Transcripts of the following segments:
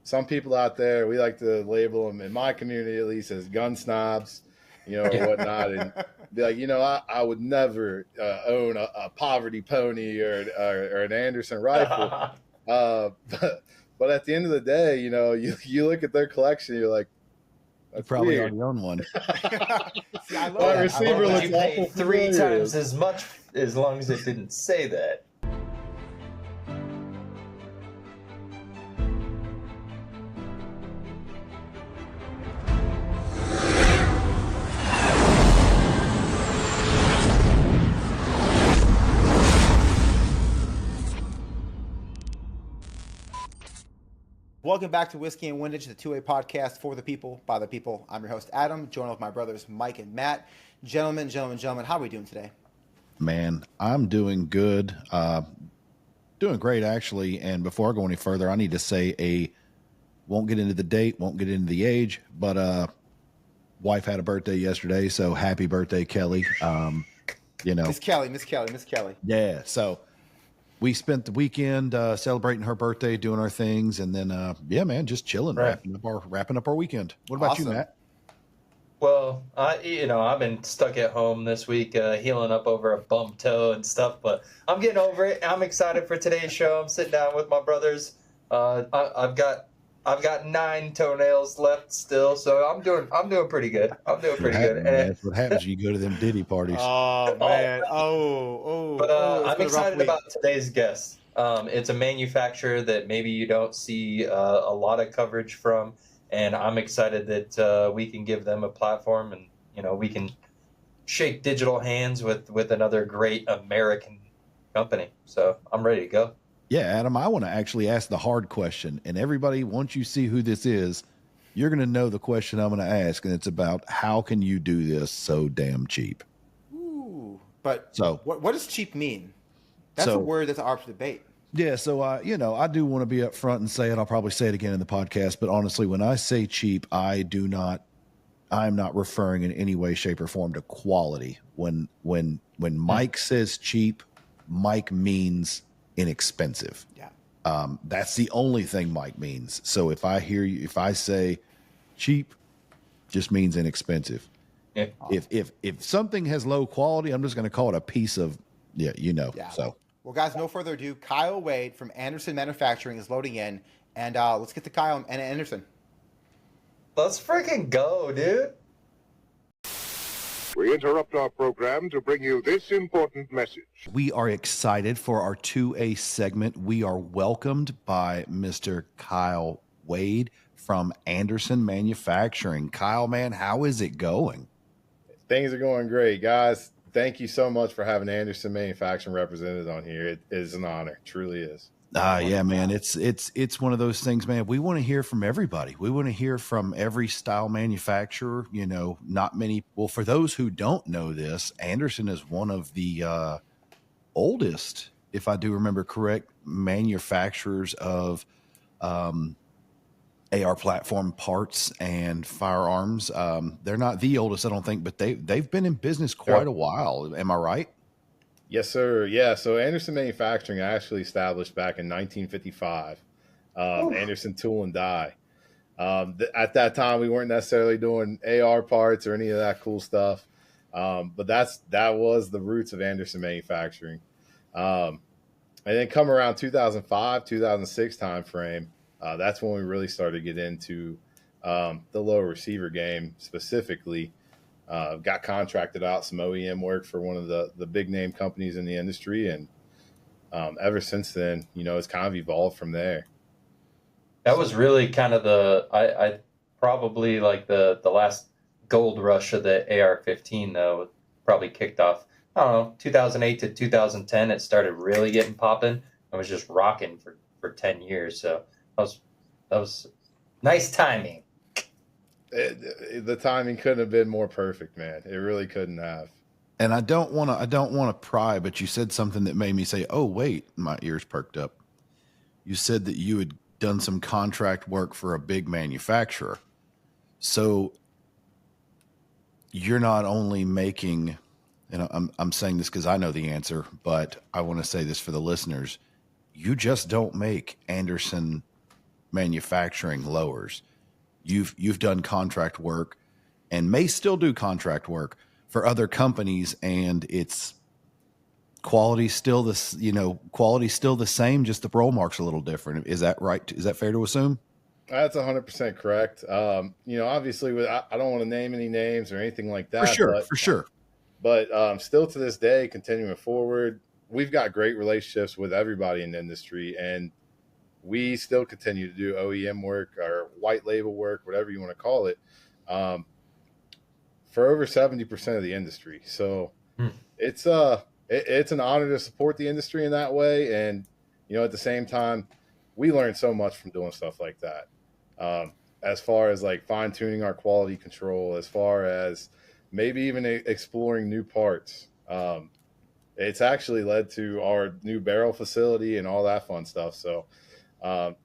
some people out there, we like to label them, in my community at least, as gun snobs, or whatnot, and be like, I would never own a poverty pony or an Anderson rifle. But at the end of the day, you look at their collection, you're like, you probably already own one. See, I love that. Receiver looks you pay awful 3 familiar. times as much as long as it didn't say that. Welcome back to Whiskey and Windage, the two-way podcast for the people, by the people. I'm your host, Adam, joined with my brothers, Mike and Matt. Gentlemen, how are we doing today? Man, I'm doing good. Doing great, actually. And before I go any further, I need to say won't get into the date, won't get into the age, but wife had a birthday yesterday, so happy birthday, Kelly. Miss Kelly. Yeah, so we spent the weekend celebrating her birthday, doing our things, and then man, just chilling, right. wrapping up our weekend. What about you, Matt? Well, I've been stuck at home this week, healing up over a bumped toe and stuff, but I'm getting over it. I'm excited for today's show. I'm sitting down with my brothers. I've got 9 toenails left still, so I'm doing pretty good. Man, that's what happens when you go to them Diddy parties. Oh man! But I'm excited about today's guest. It's a manufacturer that maybe you don't see a lot of coverage from, and I'm excited that we can give them a platform, and we can shake digital hands with another great American company. So I'm ready to go. Yeah, Adam, I want to actually ask the hard question. And everybody, once you see who this is, you're going to know the question I'm going to ask. And it's about, how can you do this so damn cheap? Ooh, but what does cheap mean? That's a word that's up for debate. Yeah, so, I do want to be up front and say it. I'll probably say it again in the podcast. But honestly, when I say cheap, I'm not referring in any way, shape, or form to quality. When Mike says cheap, Mike means inexpensive. Yeah. That's the only thing Mike means. So if I say cheap, just means inexpensive. Yeah. If something has low quality, I'm just going to call it a piece of, Yeah. So, well, guys, no further ado. Kyle Wade from Anderson Manufacturing is loading in, and let's get to Kyle and Anderson. Let's freaking go, dude. We interrupt our program to bring you this important message. we are excited for our 2A segment. We are welcomed by Mr. Kyle Wade from Anderson Manufacturing. Kyle, man, how is it going? Things are going great, guys. Thank you so much for having Anderson Manufacturing represented on here. It is an honor, truly is. Yeah, man, it's one of those things, man. We want to hear from everybody. We want to hear from every style manufacturer. You know, not many. Well, for those who don't know this, Anderson is one of the oldest, if I do remember correct, manufacturers of AR platform parts and firearms. They're not the oldest, I don't think, but they've been in business quite a while. Am I right? Yes, sir. Yeah. So Anderson Manufacturing actually established back in 1955. Anderson Tool and Die. At that time, we weren't necessarily doing AR parts or any of that cool stuff, but that was the roots of Anderson Manufacturing. And then come around 2005, 2006 timeframe, that's when we really started to get into the low receiver game specifically. Got contracted out some OEM work for one of the big name companies in the industry. And ever since then, you know, it's kind of evolved from there. That was really kind of I probably like the last gold rush of the AR-15 though, probably kicked off, I don't know, 2008 to 2010. It started really getting popping. I was just rocking for 10 years. So that was nice timing. The timing couldn't have been more perfect, man. It really couldn't have. And I don't want to pry, but you said something that made me say, "Oh, wait," my ears perked up. You said that you had done some contract work for a big manufacturer. So you're not only making, and I'm saying this because I know the answer, but I want to say this for the listeners. You just don't make Anderson manufacturing lowers. You've done contract work and may still do contract work for other companies, and it's quality's still quality's still the same, just the roll mark's a little different. Is that right? Is that fair to assume? That's 100% correct. Obviously, I don't want to name any names or anything like that. For sure. But still to this day, continuing forward, we've got great relationships with everybody in the industry, and we still continue to do OEM work or white label work, whatever you want to call it, for over 70% of the industry. So it's an honor to support the industry in that way. And, at the same time, we learn so much from doing stuff like that. As far as like fine tuning our quality control, as far as maybe even exploring new parts. It's actually led to our new barrel facility and all that fun stuff. So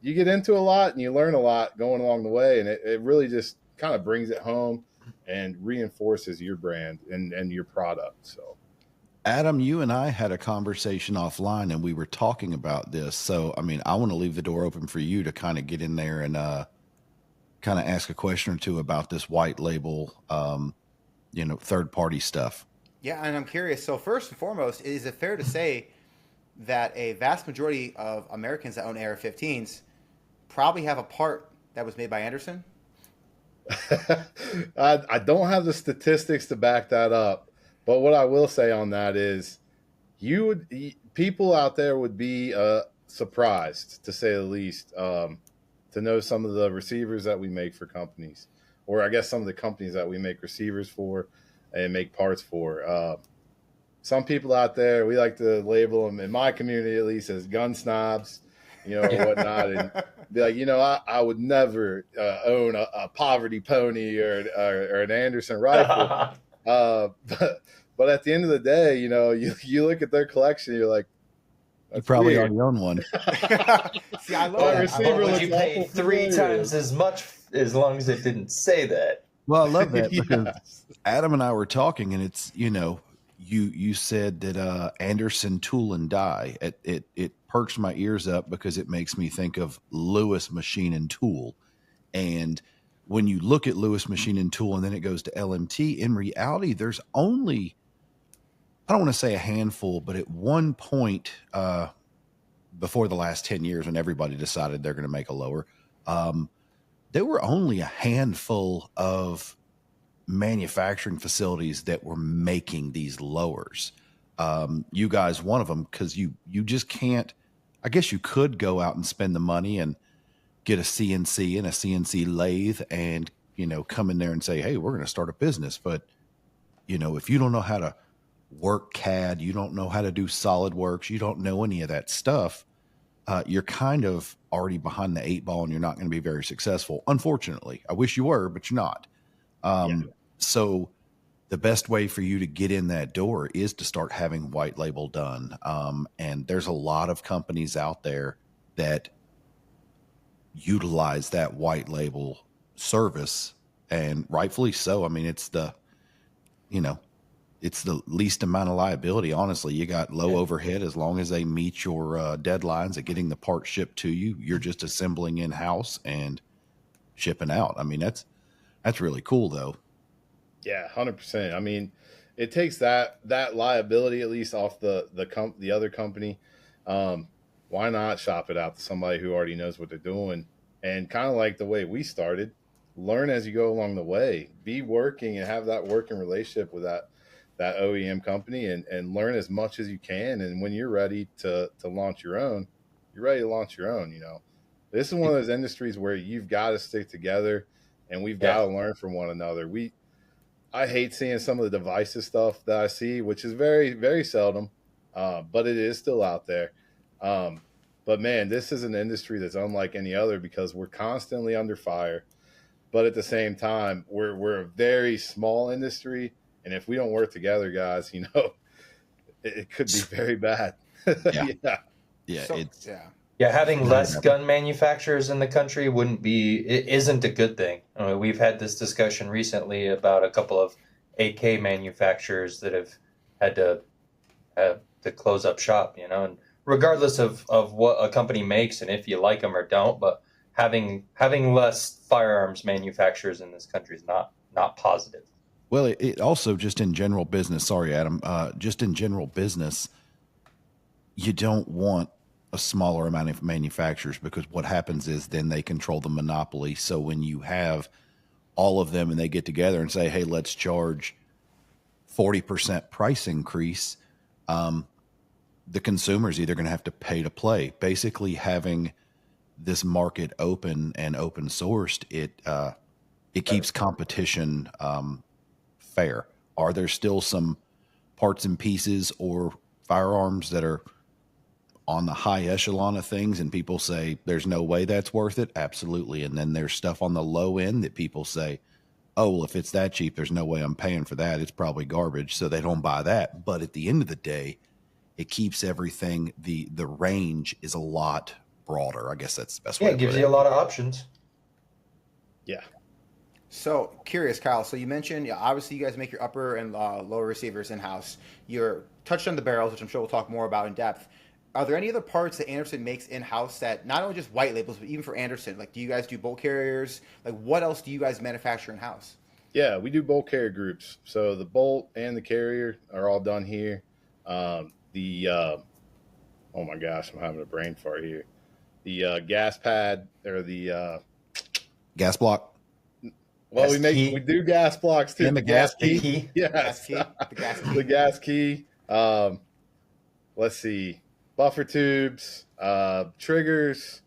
you get into a lot and you learn a lot going along the way, and it really just kind of brings it home and reinforces your brand and your product. So, Adam, you and I had a conversation offline, and we were talking about this. So, I mean, I want to leave the door open for you to kind of get in there and kind of ask a question or two about this white label, third party stuff. Yeah, and I'm curious. So first and foremost, is it fair to say that a vast majority of Americans that own AR-15s probably have a part that was made by Anderson? I don't have the statistics to back that up, but what I will say on that is people out there would be surprised, to say the least, to know some of the receivers that we make for companies, or I guess some of the companies that we make receivers for and make parts for. Some people out there, we like to label them, in my community at least, as gun snobs, or whatnot, and be like, I would never own a poverty pony or an Anderson rifle. But at the end of the day, you look at their collection, you're like, you probably already own one. See, I love that. Receiver would you pay 3 times as much as long as it didn't say that? Well, I love that because Adam and I were talking, and it's, you said that Anderson Tool and Die. It perks my ears up because it makes me think of Lewis Machine and Tool. And when you look at Lewis Machine and Tool and then it goes to LMT, in reality, there's only, I don't want to say a handful, but at one point before the last 10 years when everybody decided they're going to make a lower, there were only a handful of manufacturing facilities that were making these lowers. You guys, one of them, because you just can't, I guess you could go out and spend the money and get a CNC and a CNC lathe and, come in there and say, hey, we're going to start a business. But, if you don't know how to work CAD, you don't know how to do SolidWorks, you don't know any of that stuff, you're kind of already behind the 8 ball and you're not going to be very successful. Unfortunately, I wish you were, but you're not. So the best way for you to get in that door is to start having white label done. And there's a lot of companies out there that utilize that white label service, and rightfully so. I mean, it's the least amount of liability. Honestly, you got low overhead as long as they meet your deadlines of getting the part shipped to you. You're just assembling in house and shipping out. I mean, that's really cool though. Yeah, 100%. I mean, it takes that liability at least off the other company. Why not shop it out to somebody who already knows what they're doing? And kind of like the way we started, learn as you go along the way. Be working and have that working relationship with that OEM company and learn as much as you can. And when you're ready to launch your own, you're ready to launch your own. This is one of those industries where you've got to stick together and we've got to learn from one another. I hate seeing some of the divisive stuff that I see, which is very, very seldom, but it is still out there. But man, this is an industry that's unlike any other because we're constantly under fire. But at the same time, we're a very small industry, and if we don't work together, guys, it could be very bad. Having less gun manufacturers in the country isn't a good thing. I mean, we've had this discussion recently about a couple of AK manufacturers that have had to close up shop, and regardless of what a company makes and if you like them or don't, but having less firearms manufacturers in this country is not positive. Well, it also just in general business. Sorry, Adam. Just in general business, you don't want a smaller amount of manufacturers, because what happens is then they control the monopoly. So when you have all of them and they get together and say, hey, let's charge 40% price increase, the consumer's either going to have to pay to play. Basically, having this market open and open sourced, it keeps competition fair. Are there still some parts and pieces or firearms that are on the high echelon of things and people say there's no way that's worth it? Absolutely. And then there's stuff on the low end that people say, oh, well, if it's that cheap, there's no way I'm paying for that. It's probably garbage. So they don't buy that. But at the end of the day, it keeps everything, the range is a lot broader. I guess that's the best way. Yeah, it gives you a lot of options. Yeah. So curious, Kyle. So you mentioned, obviously you guys make your upper and lower receivers in-house. You're touched on the barrels, which I'm sure we'll talk more about in depth. Are there any other parts that Anderson makes in-house that not only just white labels, but even for Anderson? Like, do you guys do bolt carriers? Like, what else do you guys manufacture in-house? Yeah, we do bolt carrier groups. So the bolt and the carrier are all done here. Oh my gosh, I'm having a brain fart here. The gas pad or the gas block. Well, we do gas blocks too. And the gas key. Yes. The gas key. The gas key. Let's see. Buffer tubes, triggers.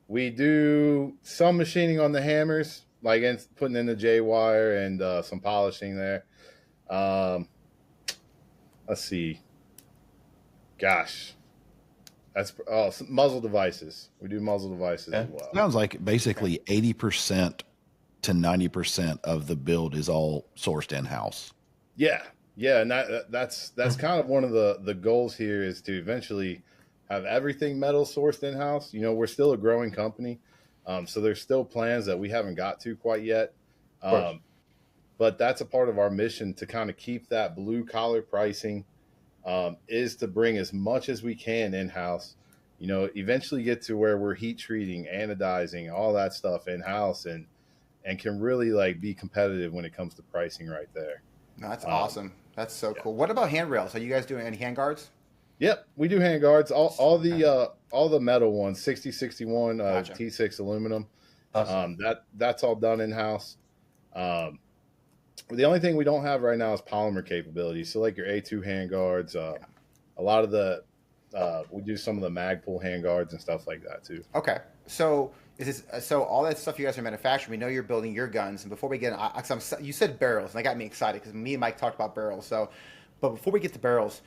We do some machining on the hammers, like putting in the J wire and some polishing there. Let's see. Gosh. That's muzzle devices. We do muzzle devices as well. Sounds like basically 80% to 90% of the build is all sourced in-house. Yeah. Yeah, and that's kind of one of the goals here, is to eventually have everything metal sourced in-house. You know, we're still a growing company, so there's still plans that we haven't got to quite yet. But that's a part of our mission, to kind of keep that blue-collar pricing, is to bring as much as we can in-house. You know, eventually get to where we're heat treating, anodizing, all that stuff in-house, and can really like be competitive when it comes to pricing right there. No, that's awesome. That's so cool. What about handrails? Are you guys doing any handguards? Yep, we do handguards. All the metal ones, 6061 Gotcha. T6 aluminum. Awesome. That's all done in house. The only thing we don't have right now is polymer capability. So like your A2 handguards, a lot of the we do some of the Magpul handguards and stuff like that too. Okay, so so all that stuff you guys are manufacturing? We know you're building your guns, and before we get, you said barrels, and that got me excited because me and Mike talked about barrels. So, but before we get to barrels,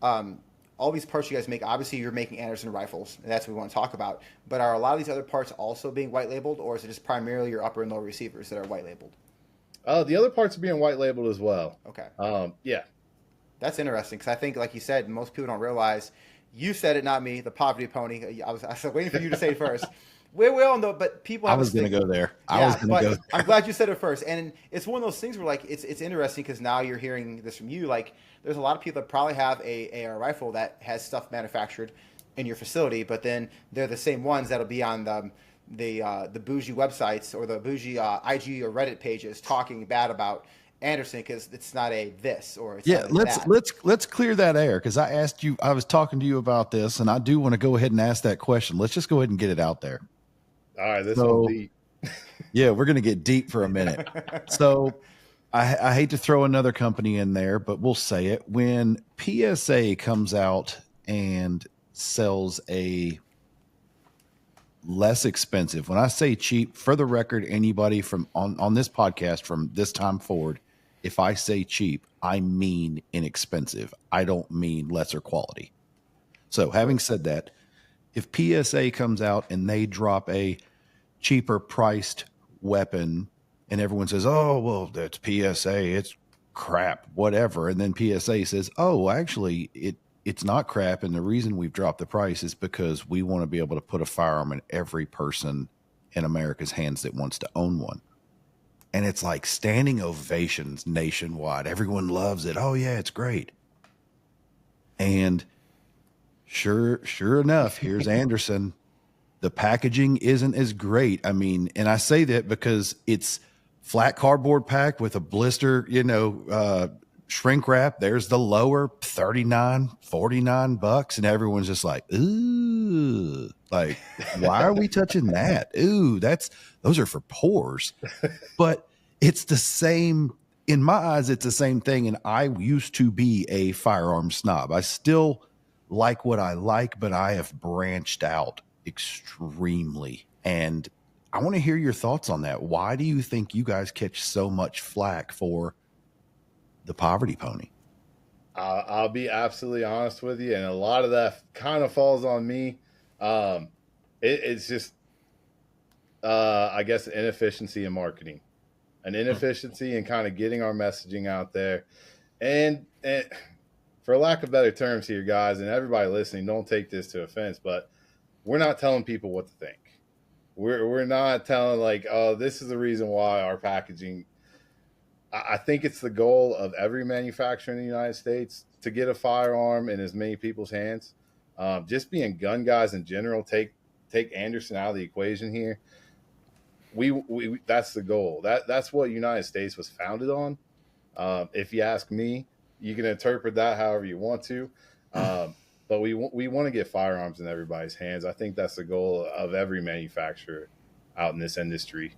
all these parts you guys make, obviously you're making Anderson rifles, and that's what we want to talk about. But are a lot of these other parts also being white labeled, or is it just primarily your upper and lower receivers that are white labeled? The other parts are being white labeled as well. Okay. Yeah. That's interesting, because I think, like you said, most people don't realize. You said it, not me. The poverty pony. I was waiting for you to say it first. We all know, but people. I was going to go there. I'm glad you said it first, and it's one of those things where, like, it's interesting because now you're hearing this from you. Like, there's a lot of people that probably have a AR rifle that has stuff manufactured in your facility, but then they're the same ones that'll be on the bougie websites or the bougie IG or Reddit pages talking bad about Anderson because it's not a this or it's not let's clear that air, because I was talking to you about this, and I do want to go ahead and ask that question. Let's just go ahead and get it out there. All right, this will be. Yeah, we're going to get deep for a minute. So I hate to throw another company in there, but we'll say it. When PSA comes out and sells a less expensive, when I say cheap, for the record, anybody from on this podcast from this time forward, if I say cheap, I mean inexpensive. I don't mean lesser quality. So having said that, if PSA comes out and they drop a cheaper priced weapon and everyone says, oh, well, that's PSA, it's crap, whatever. And then PSA says, oh, actually, it's not crap. And the reason we've dropped the price is because we want to be able to put a firearm in every person in America's hands that wants to own one. And it's like standing ovations nationwide. Everyone loves it. Oh, yeah, it's great. And sure enough, here's Anderson The packaging isn't as great. I mean, and I say that because it's flat cardboard pack with a blister, shrink wrap. There's the lower $39-$49, and everyone's just like, ooh, like, why are we touching that? Ooh, those are for pores. But it's the same in my eyes. It's the same thing. And I used to be a firearm snob. I still like what I like, but I have branched out extremely. And I want to hear your thoughts on that. Why do you think you guys catch so much flack for the poverty pony? I'll be absolutely honest with you, and a lot of that kind of falls on me. It's just, I guess, inefficiency in marketing, an inefficiency in kind of getting our messaging out there, and for lack of better terms here, guys, and everybody listening, don't take this to offense, but we're not telling people what to think. We're not telling like, oh, this is the reason why our packaging. I think it's the goal of every manufacturer in the United States to get a firearm in as many people's hands. Just being gun guys in general, take Anderson out of the equation here. We that's the goal. That's what United States was founded on. If you ask me, you can interpret that however you want to. But we want to get firearms in everybody's hands. I think that's the goal of every manufacturer out in this industry.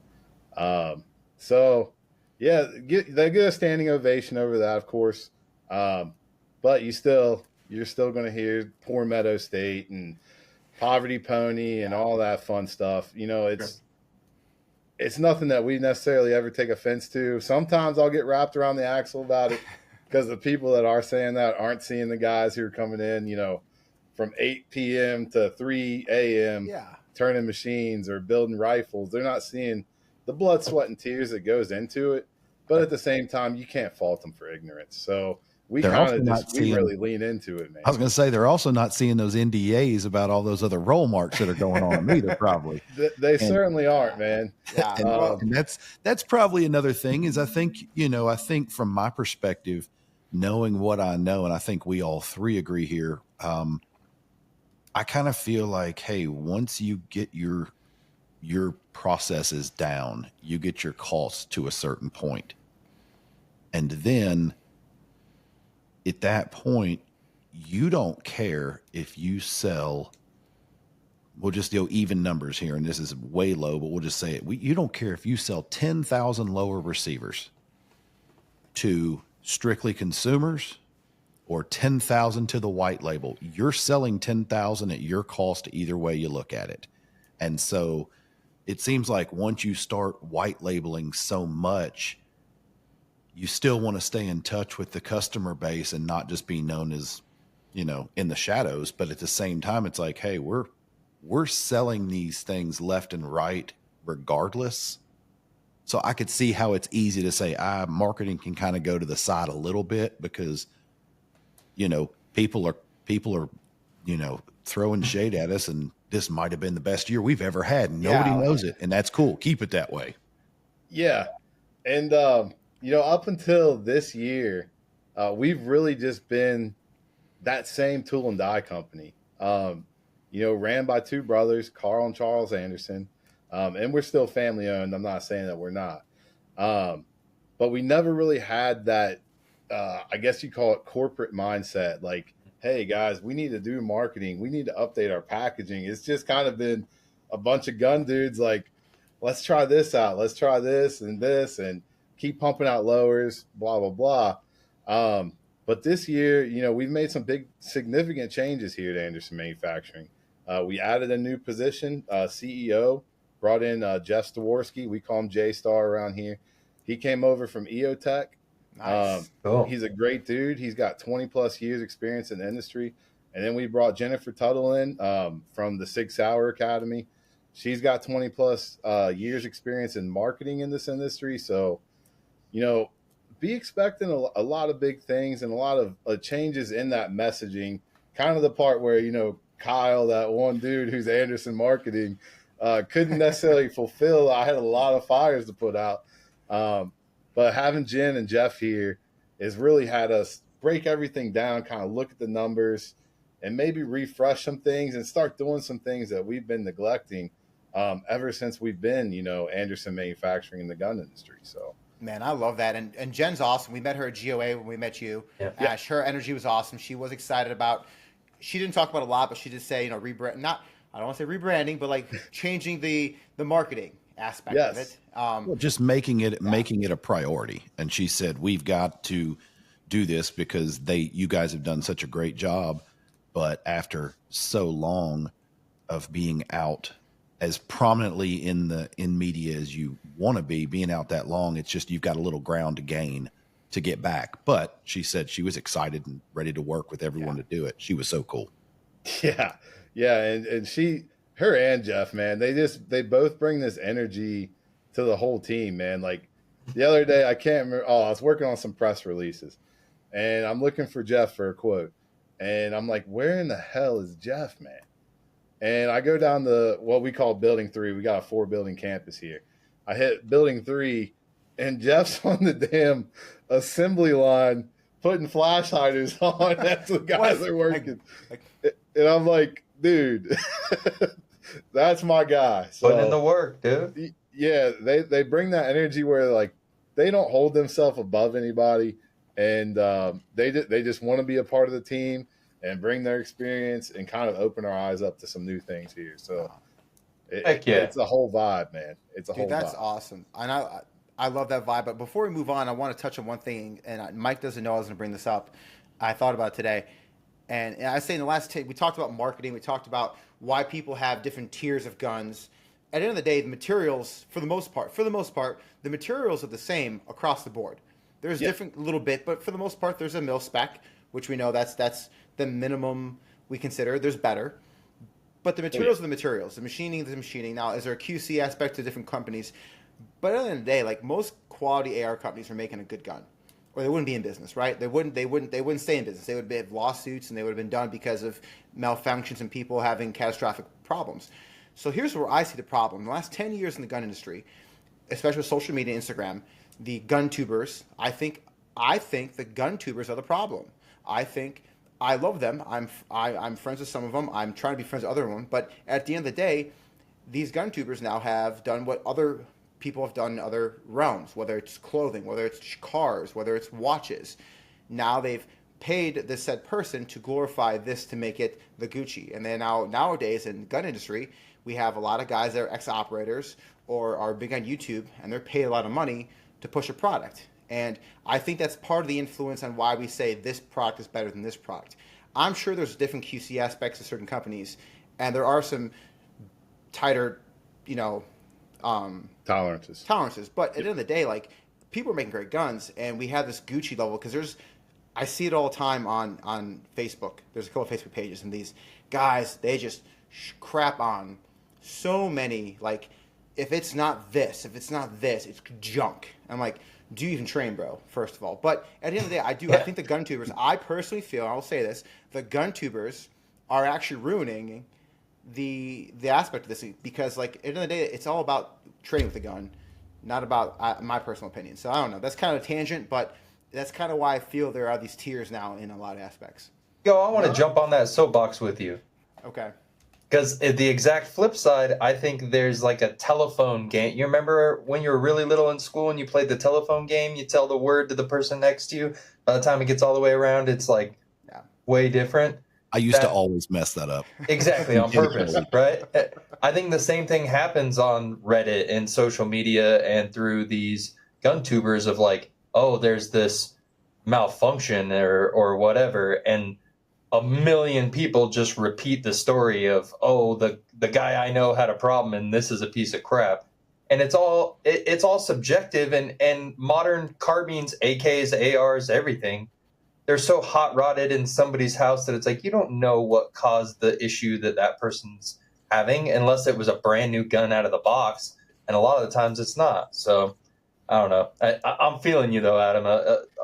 So, yeah, they get a standing ovation over that, of course. But you're still going to hear Poor Meadow State and Poverty Pony and all that fun stuff. It's nothing that we necessarily ever take offense to. Sometimes I'll get wrapped around the axle about it, because the people that are saying that aren't seeing the guys who are coming in, from 8 p.m. to 3 a.m. Turning machines or building rifles. They're not seeing the blood, sweat, and tears that goes into it. But at the same time, you can't fault them for ignorance. So we really lean into it, man. I was going to say, they're also not seeing those NDAs about all those other roll marks that are going on either, probably. They certainly aren't, man. Yeah. And that's probably another thing is I think from my perspective, knowing what I know, and I think we all three agree here, I kind of feel like, hey, once you get your processes down, you get your costs to a certain point. And then at that point, you don't care if you sell, we'll just do even numbers here, and this is way low, but we'll just say it. You don't care if you sell 10,000 lower receivers to strictly consumers or 10,000 to the white label. You're selling 10,000 at your cost either way you look at it. And so it seems like once you start white labeling so much, you still want to stay in touch with the customer base and not just be known as, in the shadows. But at the same time, it's like, hey, we're selling these things left and right regardless. So I could see how it's easy to say, marketing can kind of go to the side a little bit because, people are, throwing shade at us, and this might have been the best year we've ever had. And nobody knows it. And that's cool. Keep it that way. Yeah. And, up until this year, we've really just been that same tool and die company, ran by two brothers, Carl and Charles Anderson. And we're still family owned. I'm not saying that we're not. But we never really had that, I guess you call it corporate mindset. Like, hey guys, we need to do marketing. We need to update our packaging. It's just kind of been a bunch of gun dudes like, let's try this out. Let's try this and keep pumping out lowers, blah, blah, blah. But this year, we've made some big significant changes here at Anderson Manufacturing. We added a new position, CEO. Brought in Jeff Staworski. We call him J-Star around here. He came over from EOTech. Nice. Cool. He's a great dude. He's got 20-plus years experience in the industry. And then we brought Jennifer Tuttle in from the Sig Sauer Academy. She's got 20-plus years experience in marketing in this industry. So, be expecting a lot of big things and a lot of changes in that messaging. Kind of the part where, Kyle, that one dude who's Anderson Marketing, couldn't necessarily fulfill. I had a lot of fires to put out. But having Jen and Jeff here has really had us break everything down, kind of look at the numbers, and maybe refresh some things and start doing some things that we've been neglecting ever since we've been, Anderson manufacturing in the gun industry. So, man, I love that. And Jen's awesome. We met her at GOA when we met you. Yeah. Ash, her energy was awesome. She was excited about, she didn't talk about a lot, but she did say, rebrand, not, I don't want to say rebranding, but like changing the marketing aspect of it. Well, just making it a priority. And she said, we've got to do this because you guys have done such a great job. But after so long of being out as prominently in media as you want to be, being out that long, it's just, you've got a little ground to gain to get back. But she said she was excited and ready to work with everyone to do it. She was so cool. Yeah. Yeah. And her and Jeff, man, they both bring this energy to the whole team, man. Like the other day, I can't remember. Oh, I was working on some press releases and I'm looking for Jeff for a quote. And I'm like, where in the hell is Jeff, man? And I go down to what we call Building 3. We got a 4-building campus here. I hit Building 3, and Jeff's on the damn assembly line putting flash hiders on. That's the guys that are working. And I'm like, dude, that's my guy. So, putting in the work, dude. Yeah, they bring that energy where, like, they don't hold themselves above anybody, and they just want to be a part of the team and bring their experience and kind of open our eyes up to some new things here. So it's a whole vibe, man. It's a whole vibe. That's awesome. And I love that vibe. But before we move on, I want to touch on one thing. And Mike doesn't know I was going to bring this up. I thought about it today. And I say in the last we talked about marketing. We talked about why people have different tiers of guns. At the end of the day, the materials, for the most part, the materials are the same across the board. There's different little bit, but for the most part, there's a mil spec, which we know that's the minimum we consider. There's better. But the materials are the materials. The machining is the machining. Now, is there a QC aspect to different companies? But at the end of the day, like most quality AR companies are making a good gun, or they wouldn't be in business, right? They wouldn't stay in business. They would have lawsuits, and they would have been done because of malfunctions and people having catastrophic problems. So here's where I see the problem. In the last 10 years in the gun industry, especially with social media and Instagram, the GunTubers, I think the GunTubers are the problem. I love them. I'm friends with some of them. I'm trying to be friends with other ones. But at the end of the day, these GunTubers now have done what other people have done in other realms, whether it's clothing, whether it's cars, whether it's watches. Now they've paid this said person to glorify this to make it the Gucci. And then nowadays in the gun industry, we have a lot of guys that are ex-operators or are big on YouTube, and they're paid a lot of money to push a product. And I think that's part of the influence on why we say this product is better than this product. I'm sure there's different QC aspects of certain companies, and there are some tighter, tolerances. But at the end of the day, like, people are making great guns, and we have this Gucci level because I see it all the time on Facebook. There's a couple of Facebook pages, and these guys, they just crap on so many, like, if it's not this, it's junk. I'm like, do you even train, bro, first of all? But at the end of the day, I think the GunTubers, I personally feel, and I will say this, the GunTubers are actually ruining the aspect of this because, like, at the end of the day, it's all about training with the gun, not about my personal opinion. So I don't know. That's kind of a tangent, but that's kind of why I feel there are these tiers now in a lot of aspects. Yo, I want to jump on that soapbox with you. Okay. Because the exact flip side, I think there's like a telephone game. You remember when you were really little in school and you played the telephone game? You tell the word to the person next to you. By the time it gets all the way around, it's like way different. I used to always mess that up. Exactly, on purpose, right? I think the same thing happens on Reddit and social media and through these GunTubers of like, oh, there's this malfunction or whatever, and a million people just repeat the story of, oh, the guy I know had a problem and this is a piece of crap. And it's all subjective, and modern carbines, AKs, ARs, everything, they're so hot rodded in somebody's house that it's like you don't know what caused the issue that person's having unless it was a brand new gun out of the box. And a lot of the times it's not. So I don't know. I'm feeling you though, Adam.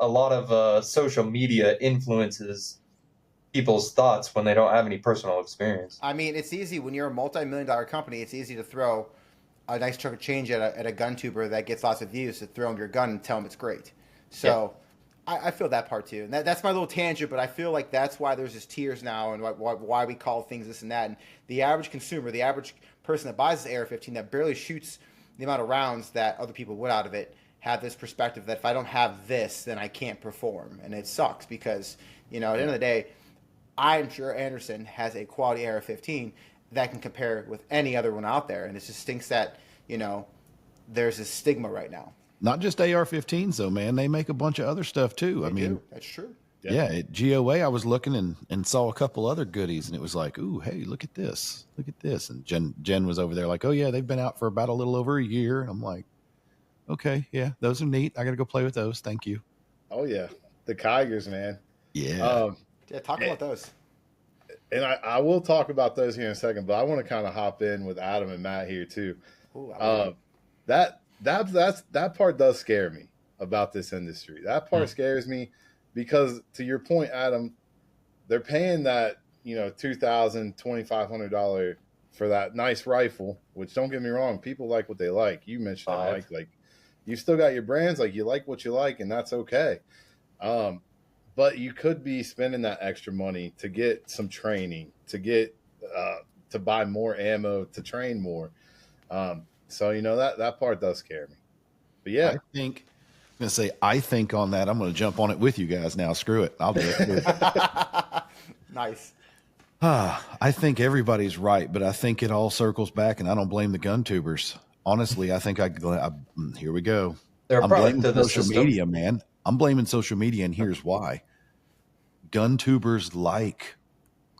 A lot of social media influences people's thoughts when they don't have any personal experience. I mean, it's easy when you're a multi-million-dollar company. It's easy to throw a nice chunk of change at a GunTuber that gets lots of views to throw him your gun and tell him it's great. So I feel that part too, and that's my little tangent. But I feel like that's why there's this tiers now, and why we call things this and that. And the average consumer, the average person that buys this AR-15 that barely shoots the amount of rounds that other people would out of it, have this perspective that if I don't have this, then I can't perform, and it sucks because at the end of the day, I'm sure Anderson has a quality AR-15 that can compare with any other one out there, and it just stinks that there's this stigma right now. Not just AR-15s though, man. They make a bunch of other stuff too. They do. That's true. Yeah, at GOA, I was looking and saw a couple other goodies, and it was like, ooh, hey, look at this. Look at this. And Jen was over there like, oh, yeah, they've been out for about a little over a year. And I'm like, okay, yeah, those are neat. I got to go play with those. Thank you. Oh, yeah. The Kygers, man. Yeah. Talk about those. And I will talk about those here in a second, but I want to kind of hop in with Adam and Matt here too. Ooh, that part does scare me about this industry. That part scares me because, to your point, Adam, they're paying that $2,000, $2,500 for that nice rifle. Which, don't get me wrong, people like what they like. You mentioned it, Mike. Like, you still got your brands. Like, you like what you like, and that's okay. But you could be spending that extra money to get some training, to get to buy more ammo, to train more. So that part does scare me. But yeah, I think on that. I'm going to jump on it with you guys now. Screw it. I'll do it. Nice. I think everybody's right, but I think it all circles back, and I don't blame the GunTubers. Honestly, I think here we go. I'm blaming social media, man. I'm blaming social media, and here's why. GunTubers like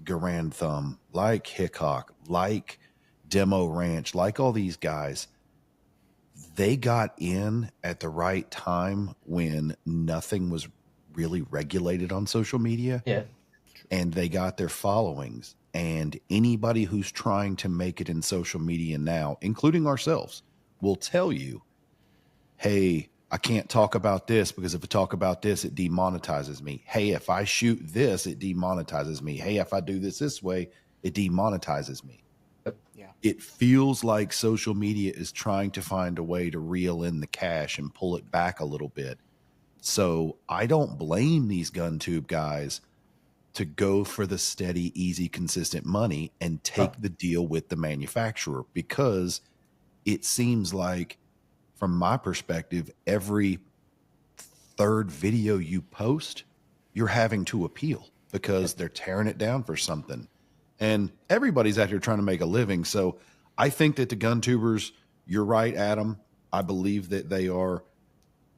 Garand Thumb, like Hickok, like Demo Ranch, like all these guys, they got in at the right time when nothing was really regulated on social media. Yeah. And they got their followings. And anybody who's trying to make it in social media now, including ourselves, will tell you, hey, I can't talk about this because if I talk about this, it demonetizes me. Hey, if I shoot this, it demonetizes me. Hey, if I do this way, it demonetizes me. Yeah. It feels like social media is trying to find a way to reel in the cash and pull it back a little bit. So I don't blame these GunTube guys to go for the steady, easy, consistent money and take the deal with the manufacturer, because it seems like, from my perspective, every third video you post, you're having to appeal because they're tearing it down for something. And everybody's out here trying to make a living. So I think that the GunTubers, you're right, Adam. I believe that they are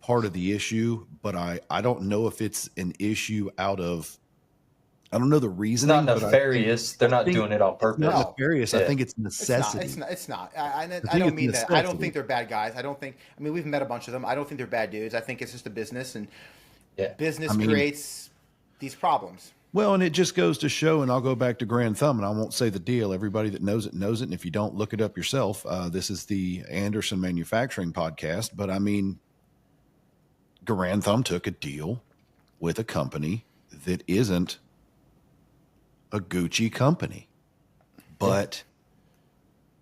part of the issue, but I don't know if it's an issue out of, I don't know the reason. It's not nefarious. They're not doing it on purpose. It's not nefarious. Yeah. I think it's necessity. It's not. I don't mean that. I don't think they're bad guys. We've met a bunch of them. I don't think they're bad dudes. I think it's just a business, and business creates these problems. Well, and it just goes to show, and I'll go back to Grand Thumb, and I won't say the deal. Everybody that knows it knows it. And if you don't, look it up yourself. This is the Anderson Manufacturing Podcast. But I mean, Grand Thumb took a deal with a company that isn't a Gucci company, but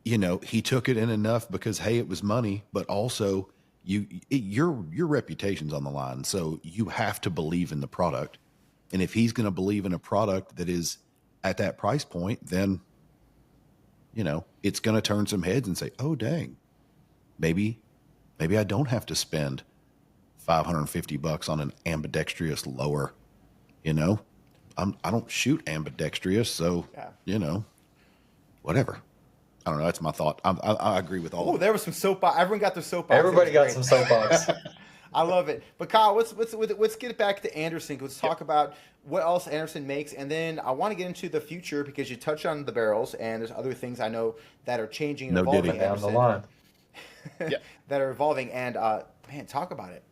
he took it in enough because, hey, it was money, but also your reputation's on the line. So you have to believe in the product. And if he's going to believe in a product that is at that price point, then, it's going to turn some heads and say, oh, dang, maybe I don't have to spend $550 on an ambidextrous lower, I don't shoot ambidextrous, so whatever. I don't know. That's my thought. I agree with all. Oh, there was some soapbox. Everyone got their soapbox. Everybody got some soapbox. I love it. But Kyle, let's get back to Anderson. Let's talk about what else Anderson makes, and then I want to get into the future because you touched on the barrels, and there's other things I know that are changing and evolving down the line. that are evolving. And man, talk about it.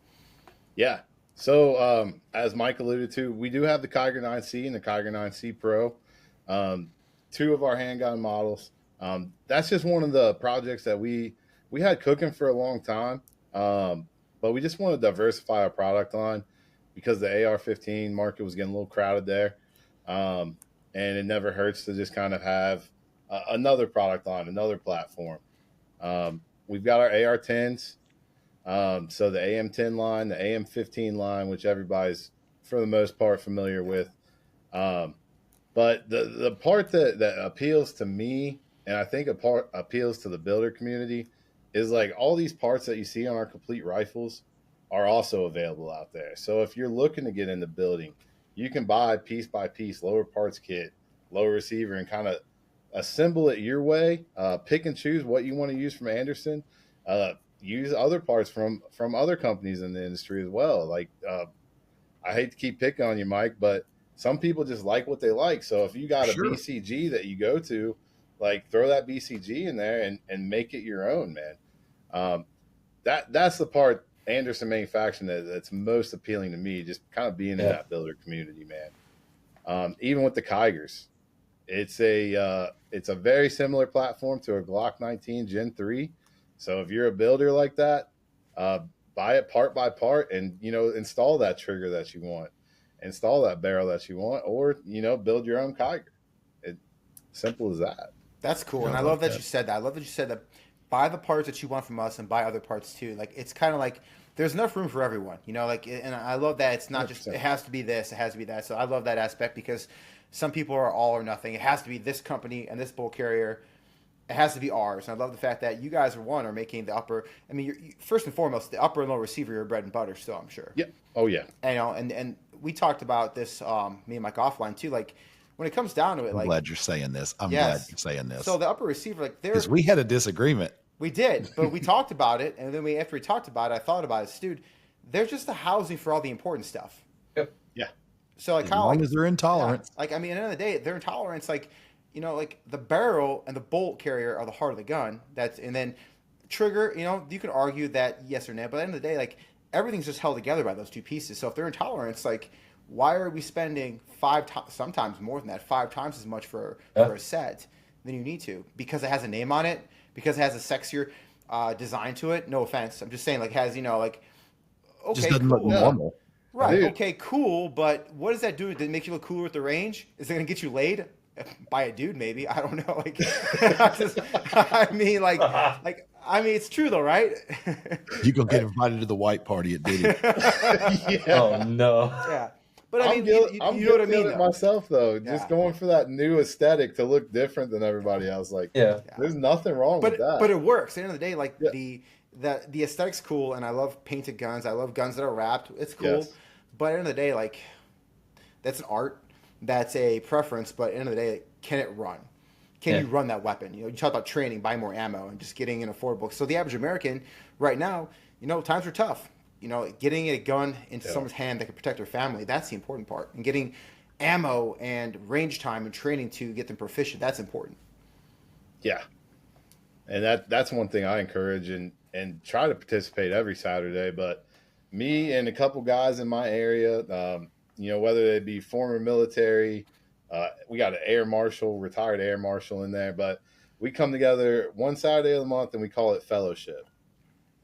Yeah. So, as Mike alluded to, we do have the Kiger 9C and the Kiger 9C Pro, two of our handgun models. That's just one of the projects that we had cooking for a long time, but we just want to diversify our product line because the AR-15 market was getting a little crowded there, and it never hurts to just kind of have another product line, another platform. We've got our AR-10s. So the AM10 line, the AM15 line, which everybody's for the most part familiar with. But the part that appeals to me, and I think a part appeals to the builder community, is like all these parts that you see on our complete rifles are also available out there. So if you're looking to get into building, you can buy piece by piece lower parts kit, lower receiver, and kind of assemble it your way. Pick and choose what you want to use from Anderson. Use other parts from other companies in the industry as well. Like I hate to keep picking on you, Mike, but some people just like what they like. So if you got a BCG that you go to, like throw that BCG in there and make it your own, man. That's the part Anderson Manufacturing that's most appealing to me. Just kind of being in that builder community, man. Even with the Keigers, it's a very similar platform to a Glock 19 Gen 3. So if you're a builder like that, buy it part by part and, install that trigger that you want, install that barrel that you want, or, build your own Kiger. Simple as that. That's cool. And I love that you said that. I love that you said that buy the parts that you want from us and buy other parts too. Like, it's kind of like there's enough room for everyone, and I love that it's not 100%. Just, it has to be this, it has to be that. So I love that aspect because some people are all or nothing. It has to be this company and this bull carrier. It has to be ours. And I love the fact that you guys are making the upper. I mean, first and foremost, the upper and lower receiver, your bread and butter still, I'm sure. Yep. Oh yeah. And we talked about this, me and Mike offline too. Like when it comes down to it, I'm glad you're saying this. I'm glad you're saying this. So the upper receiver, like because we had a disagreement. We did, but we talked about it, and then after we talked about it, I thought about it, dude. They're just the housing for all the important stuff. Yep. Yeah. So like as long as they're intolerant. Yeah, like I mean, at the end of the day, their intolerance, like. Like the barrel and the bolt carrier are the heart of the gun. And then trigger, you can argue that yes or no, but at the end of the day, like everything's just held together by those two pieces. So if they're intolerant, like why are we spending sometimes more than that, 5 times as much for a set than you need to? Because it has a name on it, because it has a sexier design to it. No offense, I'm just saying, like has okay, just doesn't cool. look normal. Right? Dude. Okay, cool, but what does that do? Did it make you look cooler at the range? Is it going to get you laid? By a dude, maybe. I don't know. Like, I mean, it's true though, right? You gonna get invited to the white party at Diddy? Oh no. Yeah, but I mean, you know what I mean. Myself though, just going for that new aesthetic to look different than everybody else. Like, there's nothing wrong with that. But it works. At the end of the day, like the aesthetic's cool, and I love painted guns. I love guns that are wrapped. It's cool, but at the end of the day, like, that's an art. That's a preference, but at the end of the day, can it run? Can you run that weapon? You talk about training, buy more ammo, and just getting an affordable. So the average American right now, times are tough. Getting a gun into someone's hand that can protect their family, that's the important part. And getting ammo and range time and training to get them proficient, that's important. Yeah. And that's one thing I encourage and try to participate every Saturday. But me and a couple guys in my area, whether they be former military, we got an air marshal, retired air marshal in there, but we come together one Saturday of the month and we call it fellowship.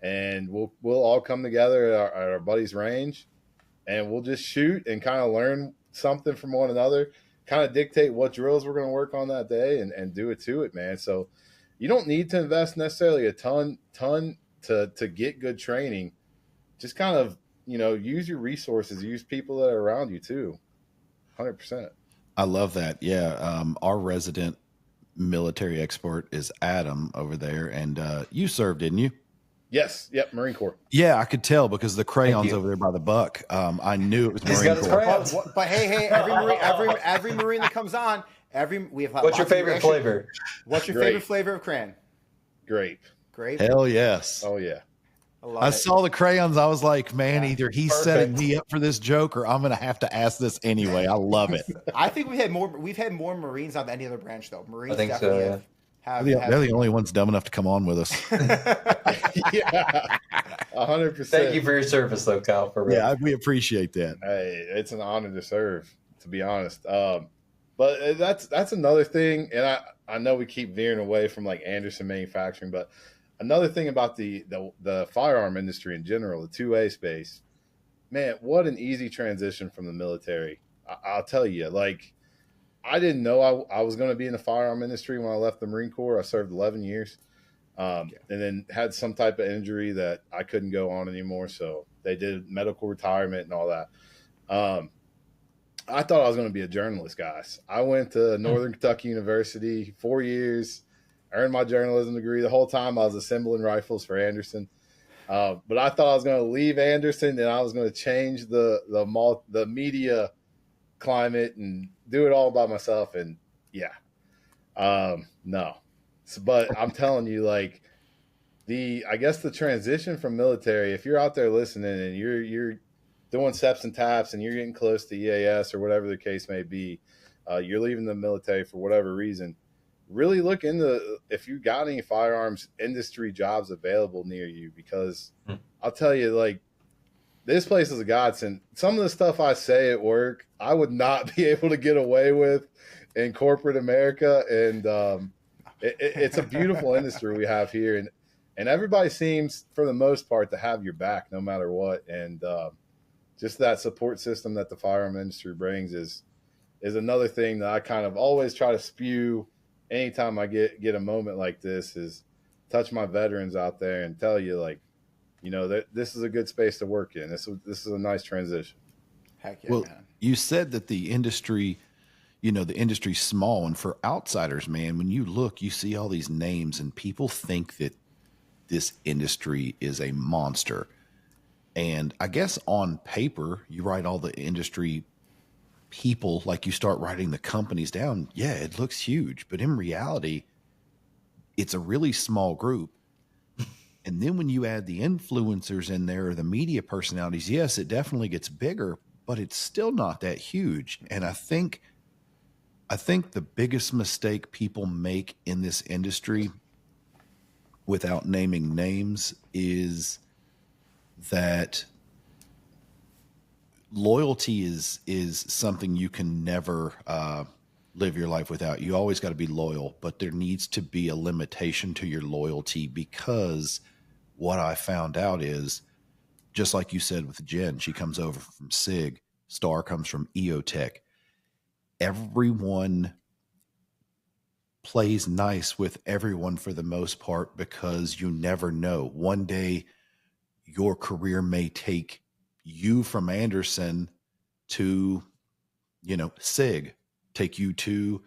And we'll all come together at our buddy's range and we'll just shoot and kind of learn something from one another, kind of dictate what drills we're going to work on that day and do it to it, man. So you don't need to invest necessarily a ton to get good training. Just kind of, use your resources, use people that are around you too. 100%. I love that. Yeah. Our resident military expert is Adam over there. And you served, didn't you? Yes. Yep. Marine Corps. Yeah, I could tell because the crayons over there by the buck. I knew it was Marine Corps. But hey, every Marine that comes on, we have. What's your favorite flavor? What's your favorite flavor of crayon? Grape. Hell yes. Oh yeah. I saw the crayons. I was like, man, either he's setting me up for this joke or I'm going to have to ask this anyway. I love it. I think we've had more Marines on any other branch though. Marines I think so, they're the only ones dumb enough to come on with us. Yeah. 100%. Thank you for your service though, Kyle. For real. Yeah, we appreciate that. Hey, it's an honor to serve, to be honest. But that's another thing. And I know we keep veering away from like Anderson Manufacturing, but another thing about the firearm industry in general, the 2A space, man, what an easy transition from the military. I'll tell you, like, I didn't know I was going to be in the firearm industry when I left the Marine Corps. I served 11 years. and then had some type of injury that I couldn't go on anymore. So they did medical retirement and all that. I thought I was going to be a journalist, guys. I went to Northern Kentucky University 4 years, earned my journalism degree. The whole time I was assembling rifles for Anderson. But I thought I was going to leave Anderson and I was going to change the media climate and do it all by myself. And yeah, no. So, but I'm telling you, like I guess the transition from military, if you're out there listening and you're doing SEPs and TAPs and you're getting close to EAS or whatever the case may be, you're leaving the military for whatever reason, really look into if you got any firearms industry jobs available near you, because I'll tell you, like, this place is a godsend. Some of the stuff I say at work, I would not be able to get away with in corporate America. And it's a beautiful industry we have here. And everybody seems, for the most part, to have your back no matter what. And just that support system that the firearm industry brings is another thing that I kind of always try to spew anytime I get a moment like this, is touch my veterans out there and tell you, like, you know, that this is a good space to work in. This is a nice transition. Heck yeah, Well, man. you said that the industry, you know, the industry's small, and for outsiders, man, when you look, you see all these names and people think that this industry is a monster. And I guess on paper, you write all the industry people, like you start writing the companies down. Yeah, it looks huge, but in reality, it's a really small group. And then when you add the influencers in there, or the media personalities, yes, it definitely gets bigger, but it's still not that huge. And I think the biggest mistake people make in this industry, without naming names, is that loyalty is something you can never live your life without. You always got to be loyal, but there needs to be a limitation to your loyalty, because what I found out is, just like you said with Jen, she comes over from SIG, Star comes from EOTech. Everyone plays nice with everyone for the most part, because you never know. One day your career may take you from Anderson to, you know, SIG, take you to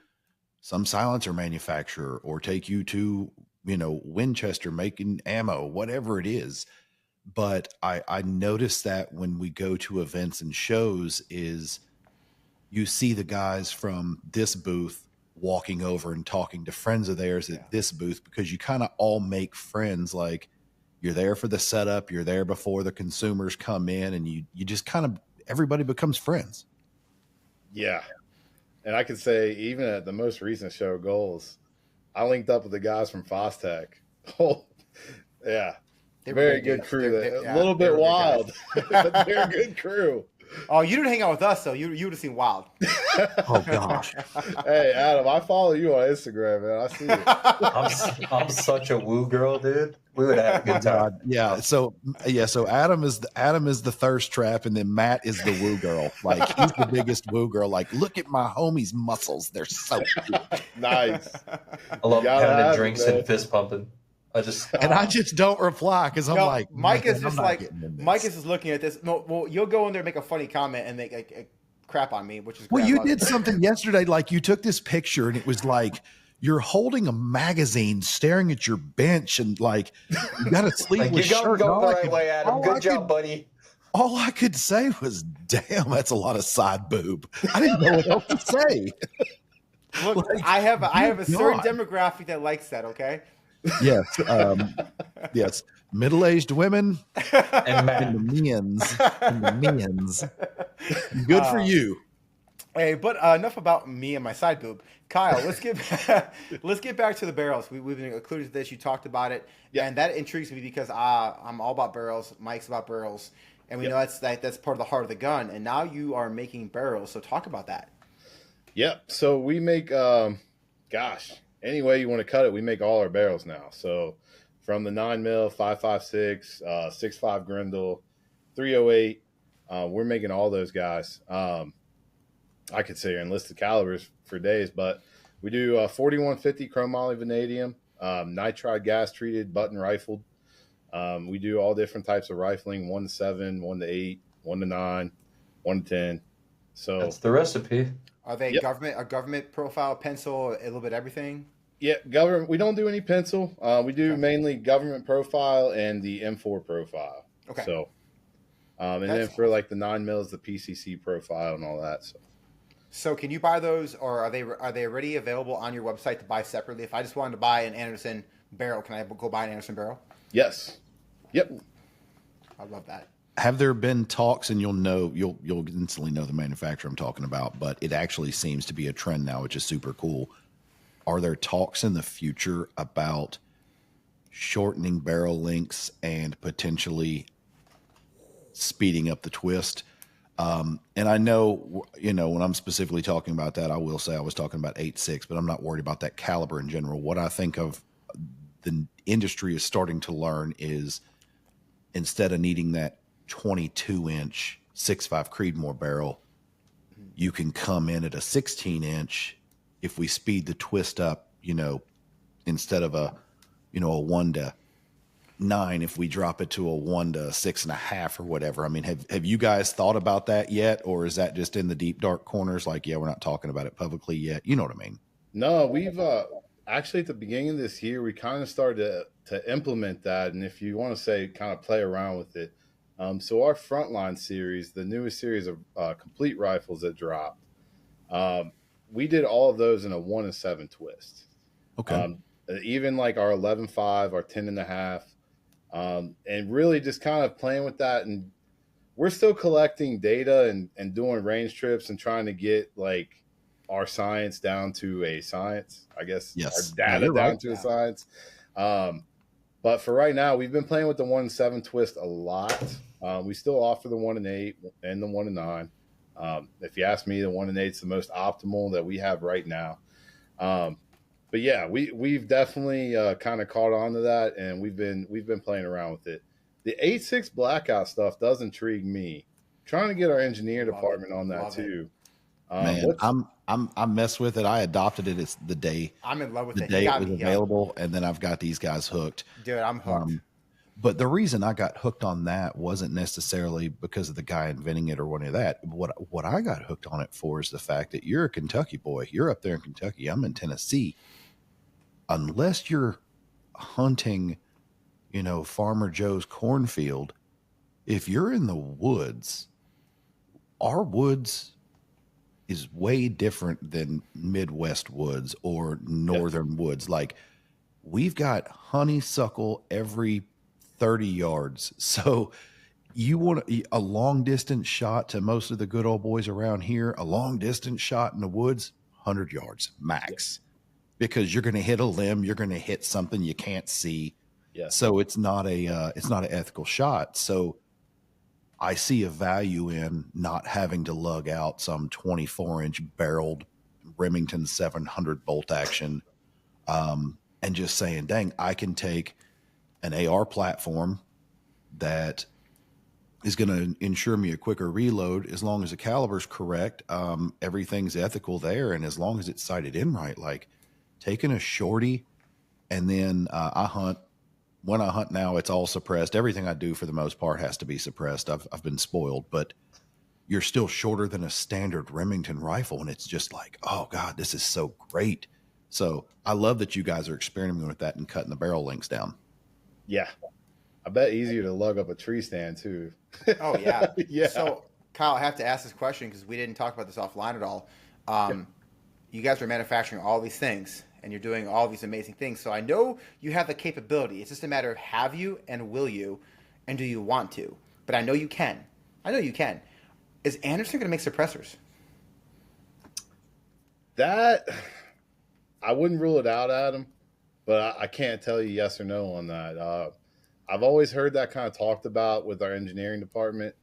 some silencer manufacturer, or take you to, you know, Winchester making ammo, whatever it is. But I noticed that when we go to events and shows, is you see the guys from this booth walking over and talking to friends of theirs at this booth, because you kind of all make friends. Like, you're there for the setup, you're there before the consumers come in, and you just kind of, everybody becomes friends. Yeah. And I could say, even at the most recent show, Goals, I linked up with the guys from Fostech. Oh, yeah. Very good crew. A little bit wild, but they're a good crew. Oh, you didn't hang out with us, though. You would have seen Wild. Oh, gosh. Hey, Adam, I follow you on Instagram, man. I see it. I'm such a woo girl, dude. We would have a good time. Yeah. So Adam is the thirst trap, and then Matt is the woo girl. Like, he's the biggest woo girl. Like, look at my homie's muscles. They're so good. Nice. I love pounding drinks and fist pumping. I just don't reply, because I'm like, Mike is just like, Mike is just looking at this. No, well, you'll go in there and make a funny comment and make a crap on me, which is great. Well, you did something yesterday. Like, you took this picture and it was like you're holding a magazine, staring at your bench, and like you got a sleeveless shirt. You're going the right way, Adam. Good job, buddy. All I could say was, "Damn, that's a lot of side boob." I didn't know what else to say. Look, like, I have a certain demographic that likes that. Okay. Yes. Yes. Middle-aged women and men. In the men's. Good for you. Hey, but enough about me and my side boob. Kyle, let's get back to the barrels. We've been included to this. You talked about it, and that intrigues me, because I'm all about barrels. Mike's about barrels, and we know that's part of the heart of the gun. And now you are making barrels, so talk about that. Yep. So we make, any way you want to cut it, we make all our barrels now. So from the 9mm, 5.56, 6.5 Grendel, 308, we're making all those guys. I could sit here and list the calibers for days, but we do 4150 chromoly vanadium, nitride gas treated, button rifled. We do all different types of rifling: 1 to 7, 1 to 8, 1 to 9, 1 to 10. So that's the recipe. Are they Yep. government profile, pencil, a little bit everything? yeah, government. We don't do any pencil. We do Okay. mainly government profile and the M4 profile. Okay. So, and That's then for awesome. like the 9 mils, the PCC profile and all that. So can you buy those, or are they already available on your website to buy separately? If I just wanted to buy an Anderson barrel, can I go buy an Anderson barrel? Yes. Yep. I love that. Have there been talks, and you'll instantly know the manufacturer I'm talking about, but it actually seems to be a trend now, which is super cool. Are there talks in the future about shortening barrel lengths and potentially speeding up the twist? And I know, when I'm specifically talking about that, I will say I was talking about 8.6, but I'm not worried about that caliber in general. What I think of the industry is starting to learn is instead of needing that 22-inch 6.5 Creedmoor barrel, you can come in at a 16-inch if we speed the twist up, instead of a 1 to 9, if we drop it to a 1 to 6.5 or whatever. I mean, have you guys thought about that yet? Or is that just in the deep, dark corners? Like, yeah, we're not talking about it publicly yet. You know what I mean? No, we've actually at the beginning of this year, we kind of started to implement that. And if you want to say kind of play around with it. So our Frontline series, the newest series of complete rifles that dropped, we did all of those in a 1 to 7 twist. Okay. Even like our 11.5, our 10.5, and really just kind of playing with that. And we're still collecting data and doing range trips and trying to get like our science down to a science, I guess. Yes. Our data You're down right. to a science. But for right now, we've been playing with the 1 to 7 twist a lot. We still offer the 1 to 8 and the 1 to 9. If you ask me, the 1 to 8 is the most optimal that we have right now. But yeah, we've definitely kind of caught on to that, and we've been playing around with it. The 8.6 blackout stuff does intrigue me. Trying to get our engineer department on that too. Man, I mess with it. I adopted it. It's the day I'm in love with the it. day You it got was me, yeah. available, and then I've got these guys hooked. Dude, I'm hooked. But the reason I got hooked on that wasn't necessarily because of the guy inventing it or one of that. What I got hooked on it for is the fact that you're a Kentucky boy. You're up there in Kentucky. I'm in Tennessee. Unless you're hunting, Farmer Joe's cornfield, if you're in the woods, our woods is way different than Midwest woods or northern woods. Like, we've got honeysuckle every 30 yards. So you want a long distance shot to most of the good old boys around here, a long distance shot in the woods, 100 yards max, because you're going to hit a limb. You're going to hit something you can't see. Yeah. So it's not an ethical shot. So I see a value in not having to lug out some 24-inch barreled Remington 700 bolt action, and just saying, dang, I can take an AR platform that is going to ensure me a quicker reload as long as the caliber's correct. Everything's ethical there, and as long as it's sighted in right, like taking a shorty, and then when I hunt now, it's all suppressed. Everything I do for the most part has to be suppressed. I've been spoiled, but you're still shorter than a standard Remington rifle. And it's just like, oh God, this is so great. So I love that you guys are experimenting with that and cutting the barrel lengths down. Yeah. I bet easier to lug up a tree stand too. Oh yeah. Yeah. So Kyle, I have to ask this question because we didn't talk about this offline at all. You guys are manufacturing all these things and you're doing all these amazing things. So I know you have the capability. It's just a matter of have you and will you and do you want to? But I know you can. Is Anderson going to make suppressors? That, I wouldn't rule it out, Adam, but I can't tell you yes or no on that. I've always heard that kind of talked about with our engineering department.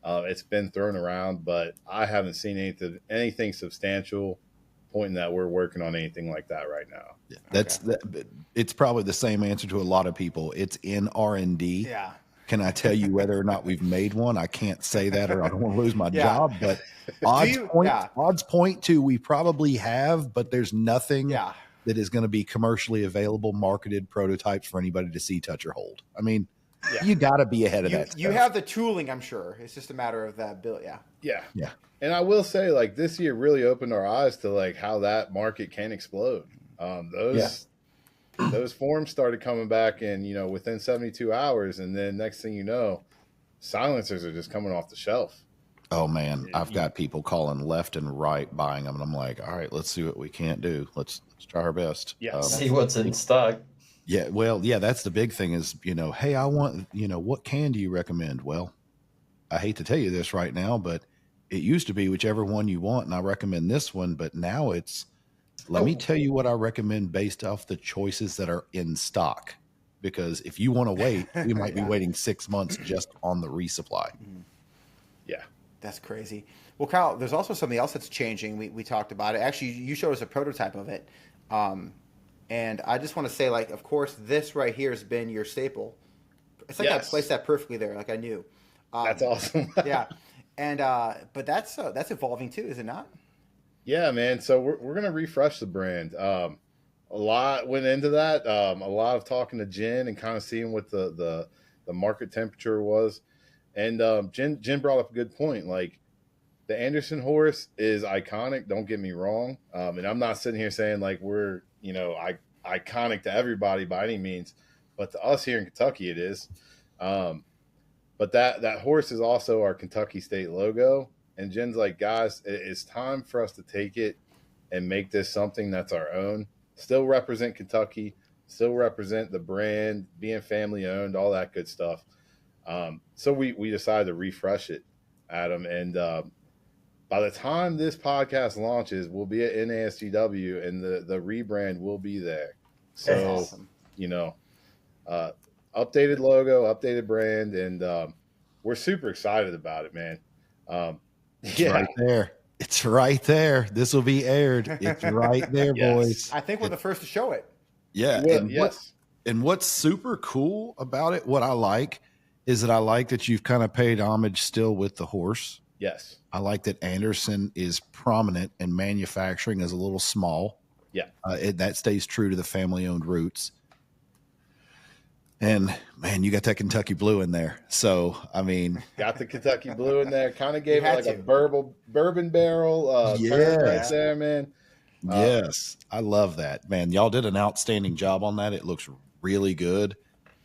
It's been thrown around, but I haven't seen anything substantial pointing that we're working on anything like that right now. Yeah, it's probably the same answer to a lot of people. It's in R&D. Yeah. Can I tell you whether or not we've made one? I can't say that, or I don't want to lose my job. But odds point to we probably have, but there's nothing. Yeah. that is going to be commercially available, marketed prototypes for anybody to see, touch, or hold. I mean, you got to be ahead of that. You have the tooling, I'm sure. It's just a matter of that build. Yeah. And I will say, like, this year really opened our eyes to like how that market can explode. Those forms started coming back, and within 72 hours, and then next thing you know, silencers are just coming off the shelf. Oh man, I've got people calling left and right buying them, and I'm like, all right, let's see what we can't do. Let's try our best. Yeah, see what's in stock. Yeah, well, yeah, that's the big thing is, hey, I want, what can do you recommend? Well, I hate to tell you this right now, but it used to be whichever one you want, and I recommend this one, but now it's, let me tell you what I recommend based off the choices that are in stock. Because if you want to wait, we might be waiting 6 months just on the resupply. Yeah. That's crazy. Well, Kyle, there's also something else that's changing. We talked about it. Actually, you showed us a prototype of it. And I just want to say, like, of course, this right here has been your staple. It's like I placed that perfectly there, like I knew. That's awesome. Yeah. And but that's evolving too, is it not? Yeah, man. So we're gonna refresh the brand. A lot went into that. A lot of talking to Jen and kind of seeing what the market temperature was. And Jen brought up a good point. Like, the Anderson horse is iconic. Don't get me wrong. And I'm not sitting here saying like we're iconic to everybody by any means, but to us here in Kentucky it is. But that horse is also our Kentucky State logo. And Jen's like, guys, it's time for us to take it and make this something that's our own. Still represent Kentucky, still represent the brand, being family owned, all that good stuff. So we decided to refresh it, Adam. And by the time this podcast launches, we'll be at NASGW and the rebrand will be there. So, that's awesome. Updated logo, updated brand, and we're super excited about it, man. It's right there. It's right there. This will be aired. It's right there, boys. I think we're the first to show it. Yeah. And what's super cool about it, what I like, is that I like that you've kind of paid homage still with the horse. Yes. I like that Anderson is prominent and manufacturing is a little small. Yeah. That stays true to the family-owned roots. And man, you got that Kentucky blue in there. So, I mean, got the Kentucky blue in there. Kind of gave it like a bourbon barrel. Right there, man. Yes, I love that, man. Y'all did an outstanding job on that. It looks really good.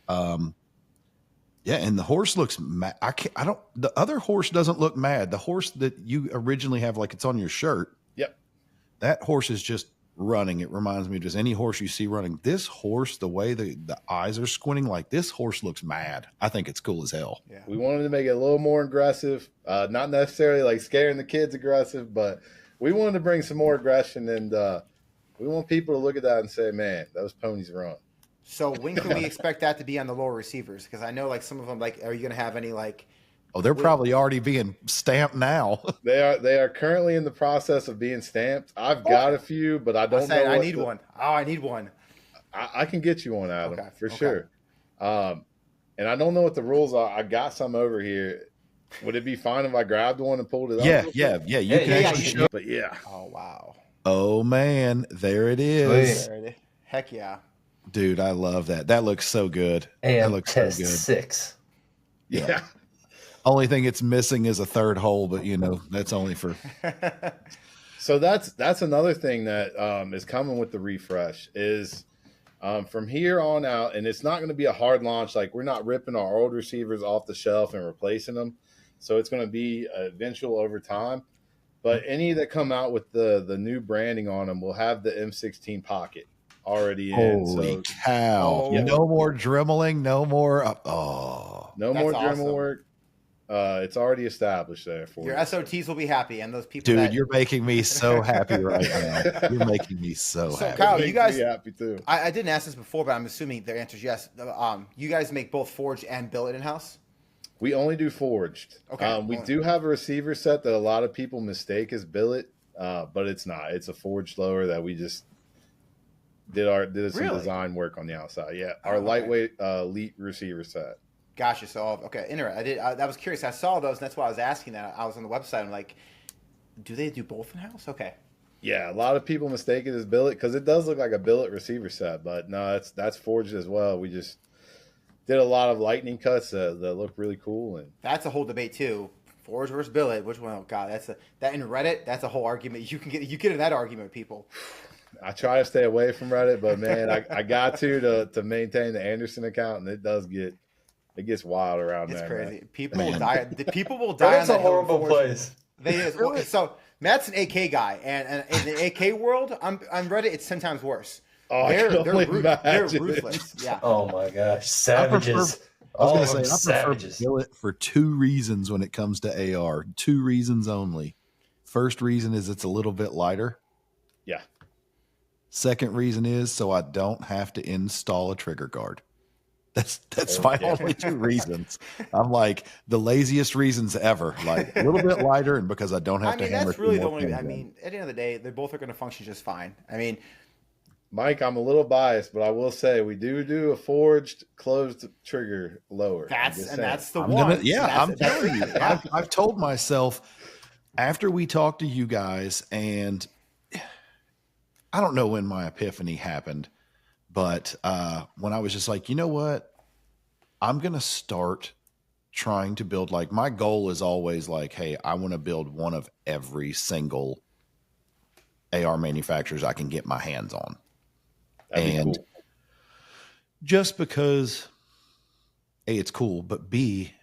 Yeah, and the horse looks mad. The other horse doesn't look mad. The horse that you originally have, like it's on your shirt. Yep. That horse is just running. It reminds me of just any horse you see running. This horse, the way the eyes are squinting, like this horse looks mad. I think it's cool as hell. Yeah. We wanted to make it a little more aggressive, not necessarily like scaring the kids aggressive, but we wanted to bring some more aggression, and we want people to look at that and say, man, those ponies run. So when can we expect that to be on the lower receivers? Because I know like some of them, like, are you going to have any like? Oh, they're probably already being stamped now. They are currently in the process of being stamped. I've got a few, but I don't know. I need one. Oh, I need one. I can get you one, Adam, for sure. And I don't know what the rules are. I got some over here. Would it be fine if I grabbed one and pulled it up? Yeah. You can actually show. But yeah. Oh wow. Oh man, there it is. Heck yeah. Dude, I love that. That looks so good. And that looks test so good. 6. Yeah. Only thing it's missing is a third hole, but that's only for. So that's another thing that is coming with the refresh is from here on out, and it's not going to be a hard launch. Like, we're not ripping our old receivers off the shelf and replacing them. So it's going to be eventual over time. But any that come out with the new branding on them will have the M16 pocket already in. Holy cow. No more dremeling, no more. No more Dremel work. It's already established there for your SOTs will be happy, and those people. Dude, you're making me so happy right now. You're making me so happy. Kyle, you guys happy too. I didn't ask this before, but I'm assuming their answer is yes. You guys make both forged and billet in house. We only do forged. Okay. We do have a receiver set that a lot of people mistake as billet, but it's not. It's a forged lower that we just did some design work on the outside. Yeah, our lightweight elite receiver set. Gotcha. So okay, interesting. I was curious. I saw those, and that's why I was asking that. I was on the website. I'm like, do they do both in house? Okay. Yeah, a lot of people mistake it as billet because it does look like a billet receiver set, but no, that's forged as well. We just did a lot of lightning cuts that look really cool, and That's a whole debate too. Forge versus billet. Which one? Oh God, that in Reddit. That's a whole argument. You get in that argument with people. I try to stay away from Reddit, but man, I got to maintain the Anderson account, and it gets wild around It's there. crazy. Man. People will die. The people will die. Reddit's on a that hill in horrible Forge. place. They is. Well, so Matt's an AK guy, and in the AK world, on Reddit, it's 10 times worse. Oh, They're ruthless. Yeah. Oh my gosh, savages! I was All going of to them say, I prefer savages. billet for 2 reasons when it comes to AR. 2 reasons only. First reason is it's a little bit lighter. Yeah. Second reason is so I don't have to install a trigger guard. That's my only 2 reasons. I'm like the laziest reasons ever. Like a little bit lighter, and because I don't have to hammer. That's really the more only. pins I in. mean, at the end of the day, they both are going to function just fine. I mean, Mike, I'm a little biased, but I will say we do a forged closed trigger lower. that's the I'm one. I'm telling you. I've told myself after we talked to you guys, and I don't know when my epiphany happened, but when I was just like, you know what, I'm gonna start trying to build. Like my goal is always like, hey, I want to build one of every single AR manufacturers I can get my hands on. That'd be And cool. just because A, it's cool, but B,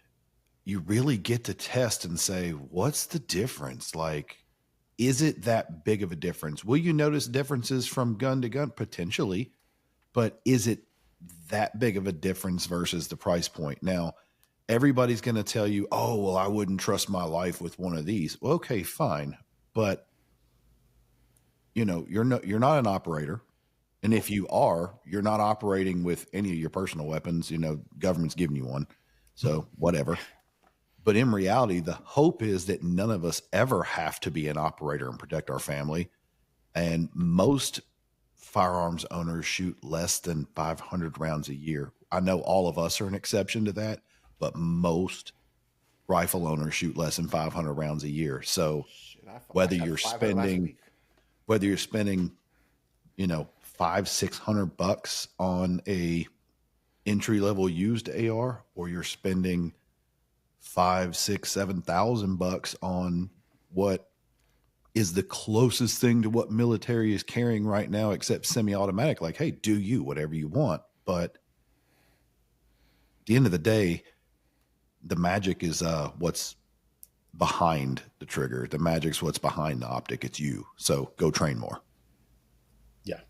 you really get to test and say, what's the difference? Like, is it that big of a difference? Will you notice differences from gun to gun? Potentially, but is it that big of a difference versus the price point? Now, everybody's going to tell you, oh, well, I wouldn't trust my life with one of these. Well, okay, fine. But you're not an operator. And if you are, you're not operating with any of your personal weapons. Government's giving you one. So whatever. But in reality, the hope is that none of us ever have to be an operator and protect our family. And most firearms owners shoot less than 500 rounds a year. I know all of us are an exception to that, but most rifle owners shoot less than 500 rounds a year. So whether you're spending, $500-600 on a entry level used AR, or you're spending $5,000-7,000 on what is the closest thing to what military is carrying right now, except semi-automatic. Like, hey, do you whatever you want, but at the end of the day, the magic is what's behind the trigger. The magic's what's behind the optic. It's you. So go train more. Yeah.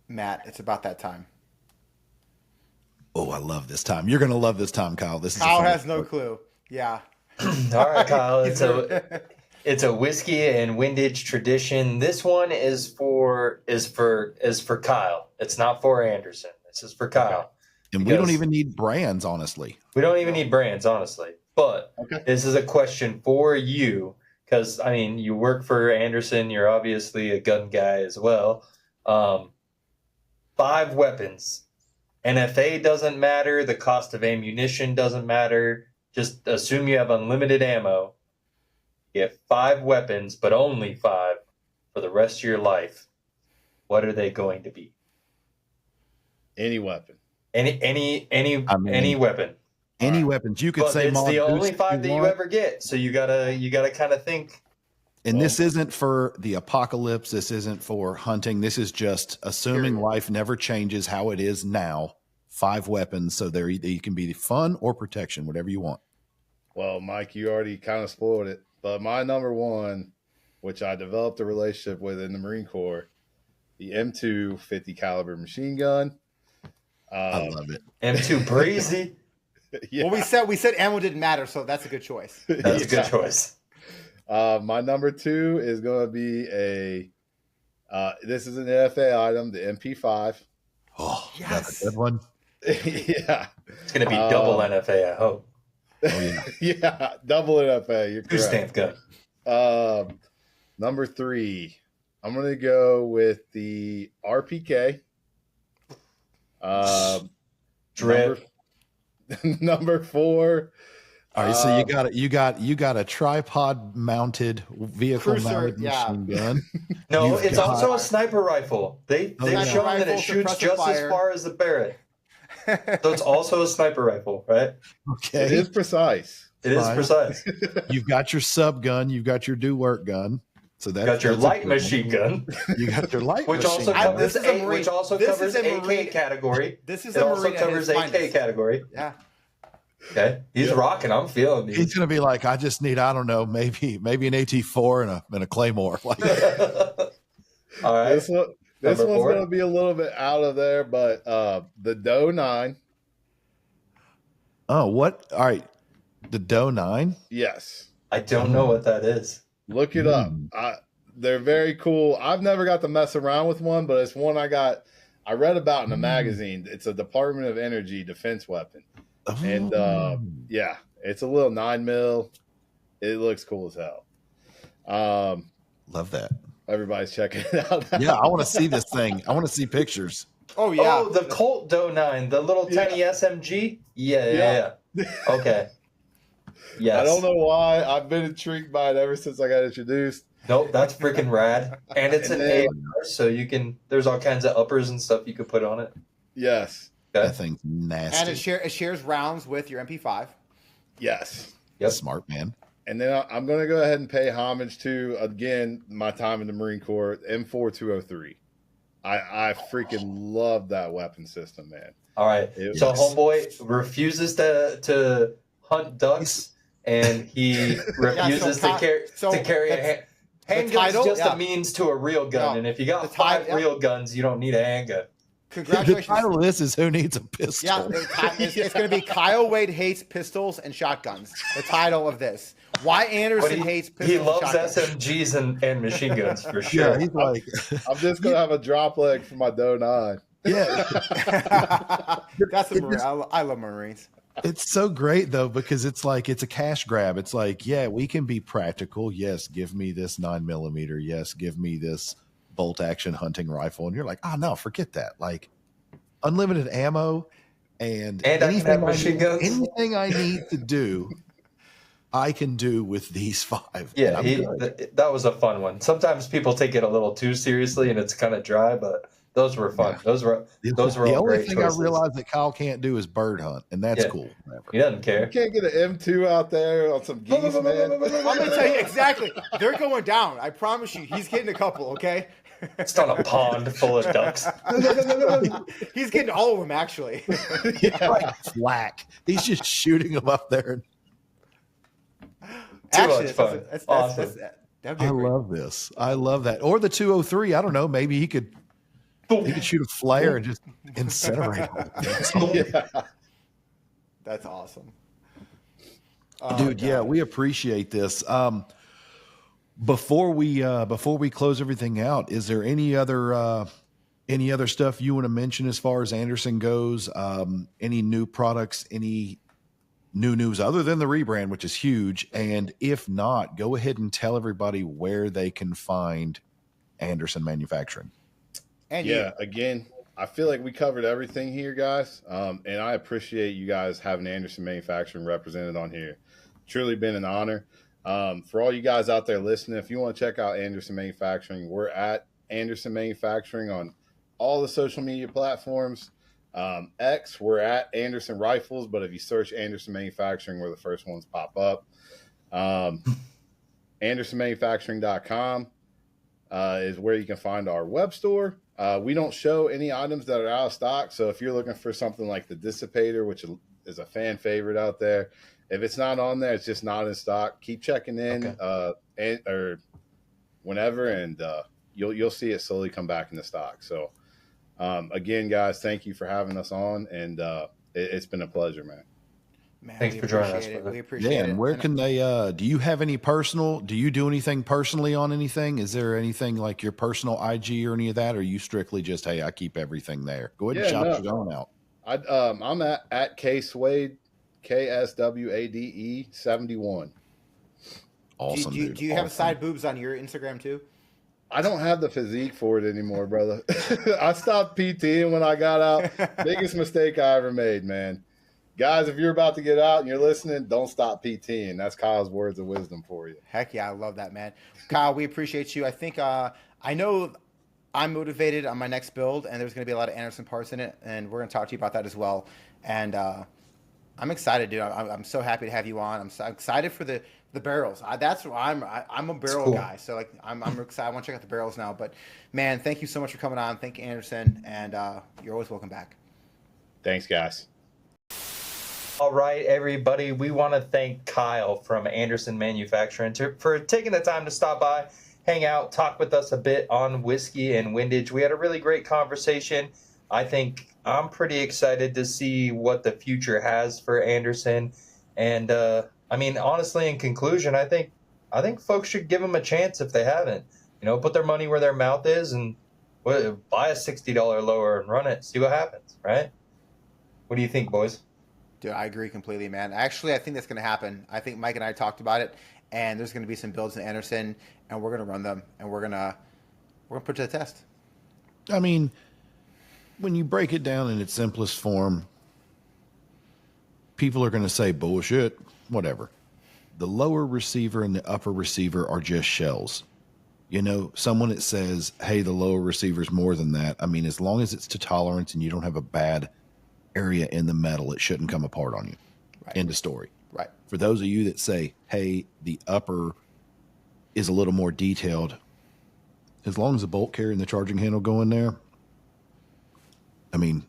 Matt, it's about that time. Oh, I love this time. You're going to love this time, Kyle. Kyle has no clue. Yeah. All right, Kyle. It's a whiskey and windage tradition. This one is for Kyle. It's not for Anderson. This is for Kyle. Okay. And we don't even need brands, honestly. We don't even need brands, honestly. But This is a question for you because, I mean, you work for Anderson. You're obviously a gun guy as well. 5 weapons. NFA doesn't matter. The cost of ammunition doesn't matter. Just assume you have unlimited ammo. You have 5 weapons, but only 5 for the rest of your life. What are they going to be? Any weapon. Any weapon. Any weapons. You could But say it's the only 5 that you ever get. So you gotta kind of think. And this isn't for the apocalypse. This isn't for hunting. This is just assuming life never changes how it is now. 5 weapons. So you can be fun or protection, whatever you want. Well, Mike, you already kind of spoiled it. But my number one, which I developed a relationship with in the Marine Corps, the M2 50 caliber machine gun. I love it. M2 Breezy. Yeah. Well, we said ammo didn't matter, so that's a good choice. That's a good choice. My number 2 is going to be this is an NFA item, the MP5. Oh, yes. That's a good one. Yeah. It's going to be double NFA, I hope. Oh, yeah. Yeah, double NFA. You're correct. Stamp gun. Number 3, I'm going to go with the RPK. Drip. Number 4, All right, so you got a tripod mounted vehicle mounted machine gun. No, it's also a sniper rifle. They've shown that it shoots just as far as the Barrett. So it's also a sniper rifle, right? Okay. It is precise. It is precise. You've got your sub gun, you've got your do work gun. So that's got your light machine gun. You got your light which machine also gun. covers AK category. This is it also covers AK category. Yeah. Okay. He's rocking. I'm feeling these. He's gonna be like, I just need, I don't know, maybe an AT4 and a Claymore. Like all right. This one's gonna be a little bit out of there, but the Doe 9. Oh, what? All right. The Doe 9? Yes. I don't know what that is. Look it up. They're very cool. I've never got to mess around with one, but it's one I read about in a magazine. It's a Department of Energy defense weapon. And yeah, it's a little 9mm. It looks cool as hell. Love that. Everybody's checking it out. Yeah, I want to see this thing. I want to see pictures. Oh yeah. Oh, the Colt Doe 9, the little tiny SMG. Yeah. Okay. Yes. I don't know why. I've been intrigued by it ever since I got introduced. Nope, that's freaking rad. And it's an AR, so you can. There's all kinds of uppers and stuff you could put on it. Yes. Okay. That thing's nasty. And it shares rounds with your MP5. Yes. Yep. Smart, man. And then I'm going to go ahead and pay homage to, again, my time in the Marine Corps, M4203. I freaking love that weapon system, man. All right. So homeboy refuses to hunt ducks, and he refuses to carry a handgun's just a means to a real gun. And if you got 5 real guns, you don't need a handgun. Congratulations. The title of this is Who Needs a Pistol? Yeah, it's going to be Kyle Wade hates pistols and shotguns. The title of this. Why Anderson hates pistols. He loves and shotguns. SMGs and machine guns for sure. Yeah, he's like, I'm just going to have a drop leg for my Doe 9. Yeah. That's a Marine. I love Marines. It's so great though, because it's like, it's a cash grab. It's like, yeah, we can be practical. Yes. Give me this 9mm. Yes. Give me this bolt action hunting rifle. And you're like, oh no, forget that. Like unlimited ammo and anything I need to do, I can do with these 5. Yeah. That was a fun one. Sometimes people take it a little too seriously and it's kind of dry, but those were fun. Yeah. Those were the all only great thing choices. I realized that Kyle can't do is bird hunt, and that's cool. Whatever. He doesn't care. You can't get an M2 out there on some geese, man. I'm going to tell you exactly. They're going down. I promise you. He's getting a couple, okay? It's on a pond full of ducks. He's getting all of them, actually. Yeah, like flak. He's just shooting them up there. Too much fun. Awesome. I love this. I love that. Or the 203. I don't know. Maybe he could shoot a flare and just incinerate them. Yeah. That's awesome. Dude, yeah, we appreciate this. Before we close everything out, is there any other stuff you want to mention as far as Anderson goes? Any new products, any new news other than the rebrand, which is huge? And if not, go ahead and tell everybody where they can find Anderson Manufacturing. And again, I feel like we covered everything here, guys. And I appreciate you guys having Anderson Manufacturing represented on here. Truly been an honor. For all you guys out there listening, if you want to check out Anderson Manufacturing, we're at Anderson Manufacturing on all the social media platforms. X, we're at Anderson Rifles, but if you search Anderson Manufacturing, we're the first ones pop up. AndersonManufacturing.com is where you can find our web store. We don't show any items that are out of stock, so if you're looking for something like the Dissipator, which is a fan favorite out there, if it's not on there, it's just not in stock. Keep checking in or whenever, and you'll see it slowly come back into stock. So again, guys, thank you for having us on, and it's been a pleasure, man. Thanks for joining us. We appreciate it. And where can they, do you have any do you do anything personally on anything? Is there anything like your personal IG or any of that? Or are you strictly just, hey, I keep everything there? Go ahead and shout your own out. I'm at KSwade, KSWADE 71. Awesome. Do you have side boobs on your Instagram too? I don't have the physique for it anymore, brother. I stopped PTing when I got out. Biggest mistake I ever made, man. Guys, if you're about to get out and you're listening, don't stop PTing. That's Kyle's words of wisdom for you. Heck yeah, I love that, man. Kyle, we appreciate you. I think I know I'm motivated on my next build, and there's going to be a lot of Anderson parts in it, and we're going to talk to you about that as well. And I'm excited, dude. I'm so happy to have you on. I'm so excited for the barrels. That's what I'm a barrel cool. guy, so like I'm excited. I want to check out the barrels now. But man, thank you so much for coming on. Thank you, Anderson, and you're always welcome back. Thanks, guys. All right, everybody. We want to thank Kyle from Anderson Manufacturing for taking the time to stop by, hang out, talk with us a bit on whiskey and windage. We had a really great conversation. I think I'm pretty excited to see what the future has for Anderson. And I mean, honestly, in conclusion, I think folks should give him a chance if they haven't. You know, put their money where their mouth is and buy a $60 lower and run it. See what happens, right? What do you think, boys? Dude, I agree completely, man. Actually, I think that's going to happen. I think Mike and I talked about it, and there's going to be some builds in Anderson, and we're going to run them, and we're going to put it to the test. I mean, when you break it down in its simplest form, people are going to say bullshit, whatever. The lower receiver and the upper receiver are just shells. You know, someone that says, hey, the lower receiver is more than that. I mean, as long as it's to tolerance and you don't have a bad area in the metal, it shouldn't come apart on you. Right. End of story. Right. For those of you that say, hey, the upper is a little more detailed, as long as the bolt carrier and the charging handle go in there, I mean,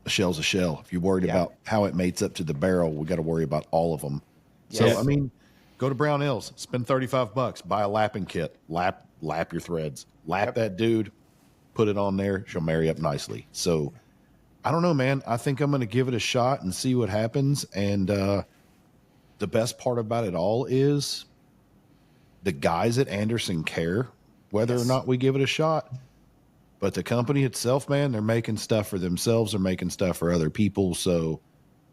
a shell's a shell. If you're worried about how it mates up to the barrel, we got to worry about all of them. Yes. So, I mean, go to Brownells, spend $35, buy a lapping kit, lap your threads, lap that dude, put it on there. She'll marry up nicely. So, I don't know, man. I think I'm going to give it a shot and see what happens. And the best part about it all is the guys at Anderson care whether or not we give it a shot. But the company itself, man, they're making stuff for themselves. They're making stuff for other people. So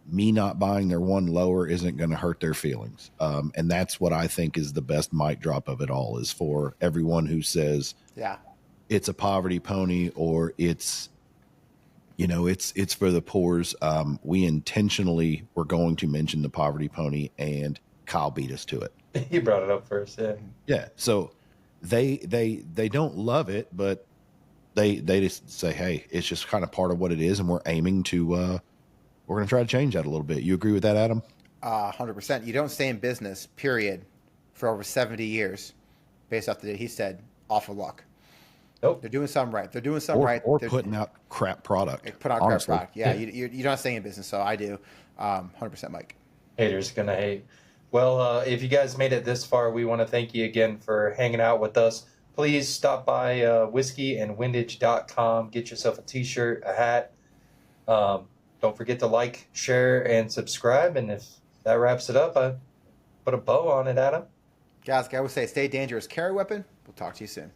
me not buying their one lower isn't going to hurt their feelings. And that's what I think is the best mic drop of it all, is for everyone who says it's a poverty pony or it's, you know, it's for the poors. We intentionally were going to mention the poverty pony, and Kyle beat us to it. He brought it up first, yeah. Yeah. So they don't love it, but they just say, hey, it's just kind of part of what it is, and we're aiming to we're going to try to change that a little bit. You agree with that, Adam? 100%. You don't stay in business, period, for over 70 years, based off he said, off of luck. Nope. They're doing something right. They're doing something right. Or They're putting out crap product. Put out crap product. Yeah, you're not staying in business, so I do. 100% Mike. Haters gonna hate. Well, if you guys made it this far, we want to thank you again for hanging out with us. Please stop by whiskeyandwindage.com. Get yourself a t-shirt, a hat. Don't forget to like, share, and subscribe. And if that wraps it up, I put a bow on it, Adam. Guys, like I would say, stay dangerous. Carry a weapon. We'll talk to you soon.